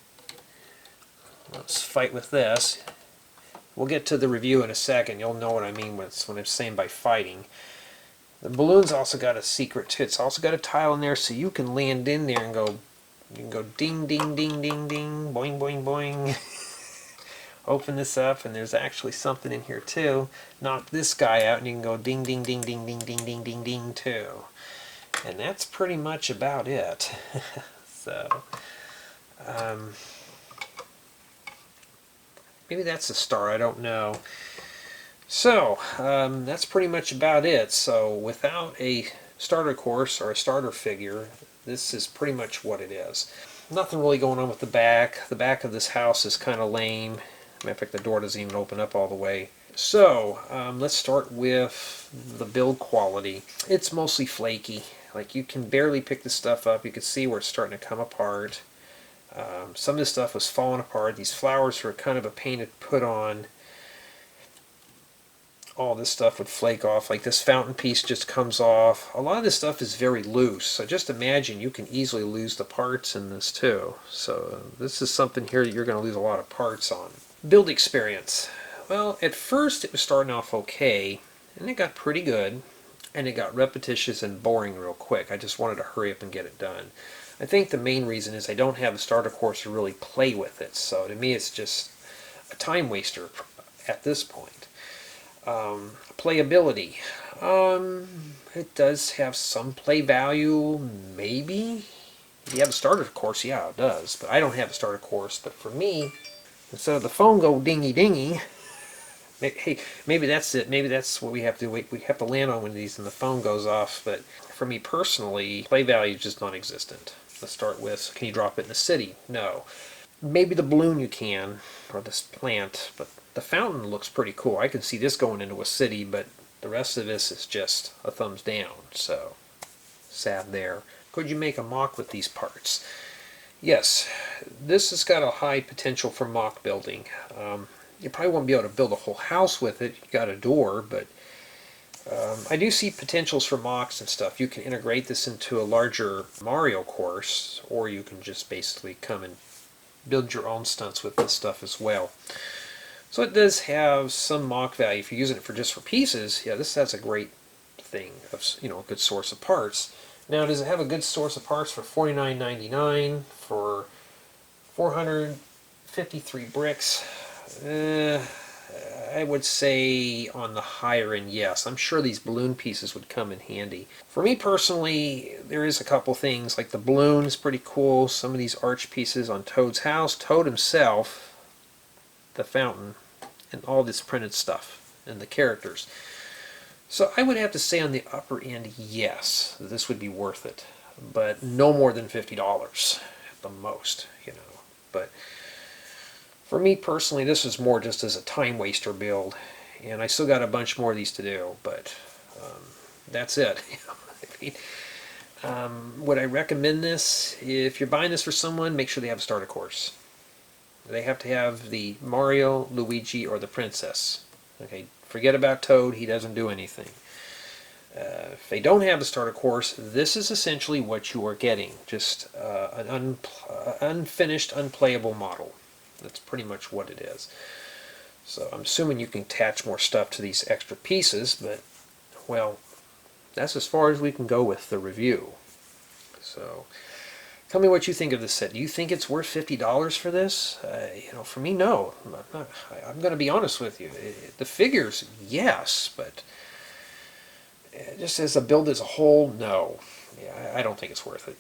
let's fight with this. We'll get to the review in a second. You'll know what I mean when I'm saying by fighting. The balloon's also got a secret too. It's also got a tile in there, so you can land in there and go. You can go ding ding ding ding ding, boing boing boing. Open this up, and there's actually something in here too. Knock this guy out, and you can go ding ding ding ding ding ding ding ding ding too. And that's pretty much about it. So, maybe that's a star, I don't know. So, that's pretty much about it. So, without a starter course or a starter figure, this is pretty much what it is. Nothing really going on with the back. The back of this house is kind of lame. Matter of fact, the door doesn't even open up all the way. So, let's start with the build quality. It's mostly flaky. Like, you can barely pick this stuff up. You can see where it's starting to come apart. Some of this stuff was falling apart. These flowers were kind of a pain to put on. All this stuff would flake off. Like, this fountain piece just comes off. A lot of this stuff is very loose. So just imagine you can easily lose the parts in this too. So this is something here that you're going to lose a lot of parts on. Build experience. Well, at first it was starting off okay, and it got pretty good, and it got repetitious and boring real quick. I just wanted to hurry up and get it done. I think the main reason is I don't have a starter course to really play with it, so to me it's just a time waster at this point. Playability. It does have some play value, maybe. If you have a starter course, yeah, it does, but I don't have a starter course. But for me, instead of the phone go dingy dingy, hey, maybe that's it. Maybe that's what we have to do. We have to land on one of these and the phone goes off. But for me personally, play value is just non-existent. Let's start with, can you drop it in the city? No. Maybe the balloon you can, or this plant, but the fountain looks pretty cool. I can see this going into a city, but the rest of this is just a thumbs down. So, sad there. Could you make a MOC with these parts? Yes, this has got a high potential for MOC building. You probably won't be able to build a whole house with it. You got a door, but I do see potentials for MOCs and stuff. You can integrate this into a larger Mario course, or you can just basically come and build your own stunts with this stuff as well. So it does have some MOC value. If you're using it for just for pieces, yeah, this has a great thing of, you know, a good source of parts. Now, does it have a good source of parts for $49.99 for 453 bricks? I would say on the higher end, yes. I'm sure these balloon pieces would come in handy. For me personally, there is a couple things, like the balloon is pretty cool. Some of these arch pieces on Toad's house, Toad himself, the fountain, and all this printed stuff, and the characters. So I would have to say on the upper end, yes, this would be worth it. But no more than $50 at the most, you know. But For me personally, this is more just as a time waster build, and I still got a bunch more of these to do, but that's it. I mean, would I recommend this? If you're buying this for someone, make sure they have a starter course. They have to have the Mario, Luigi, or the Princess. Okay, forget about Toad, he doesn't do anything. If they don't have the starter course, this is essentially what you are getting. Just an unfinished, unplayable model. That's pretty much what it is. So I'm assuming you can attach more stuff to these extra pieces, but, well, that's as far as we can go with the review. So, tell me what you think of this set. Do you think it's worth $50 for this? For me, no. I'm going to be honest with you. The figures, yes, but just as a build as a whole, no. Yeah, I don't think it's worth it.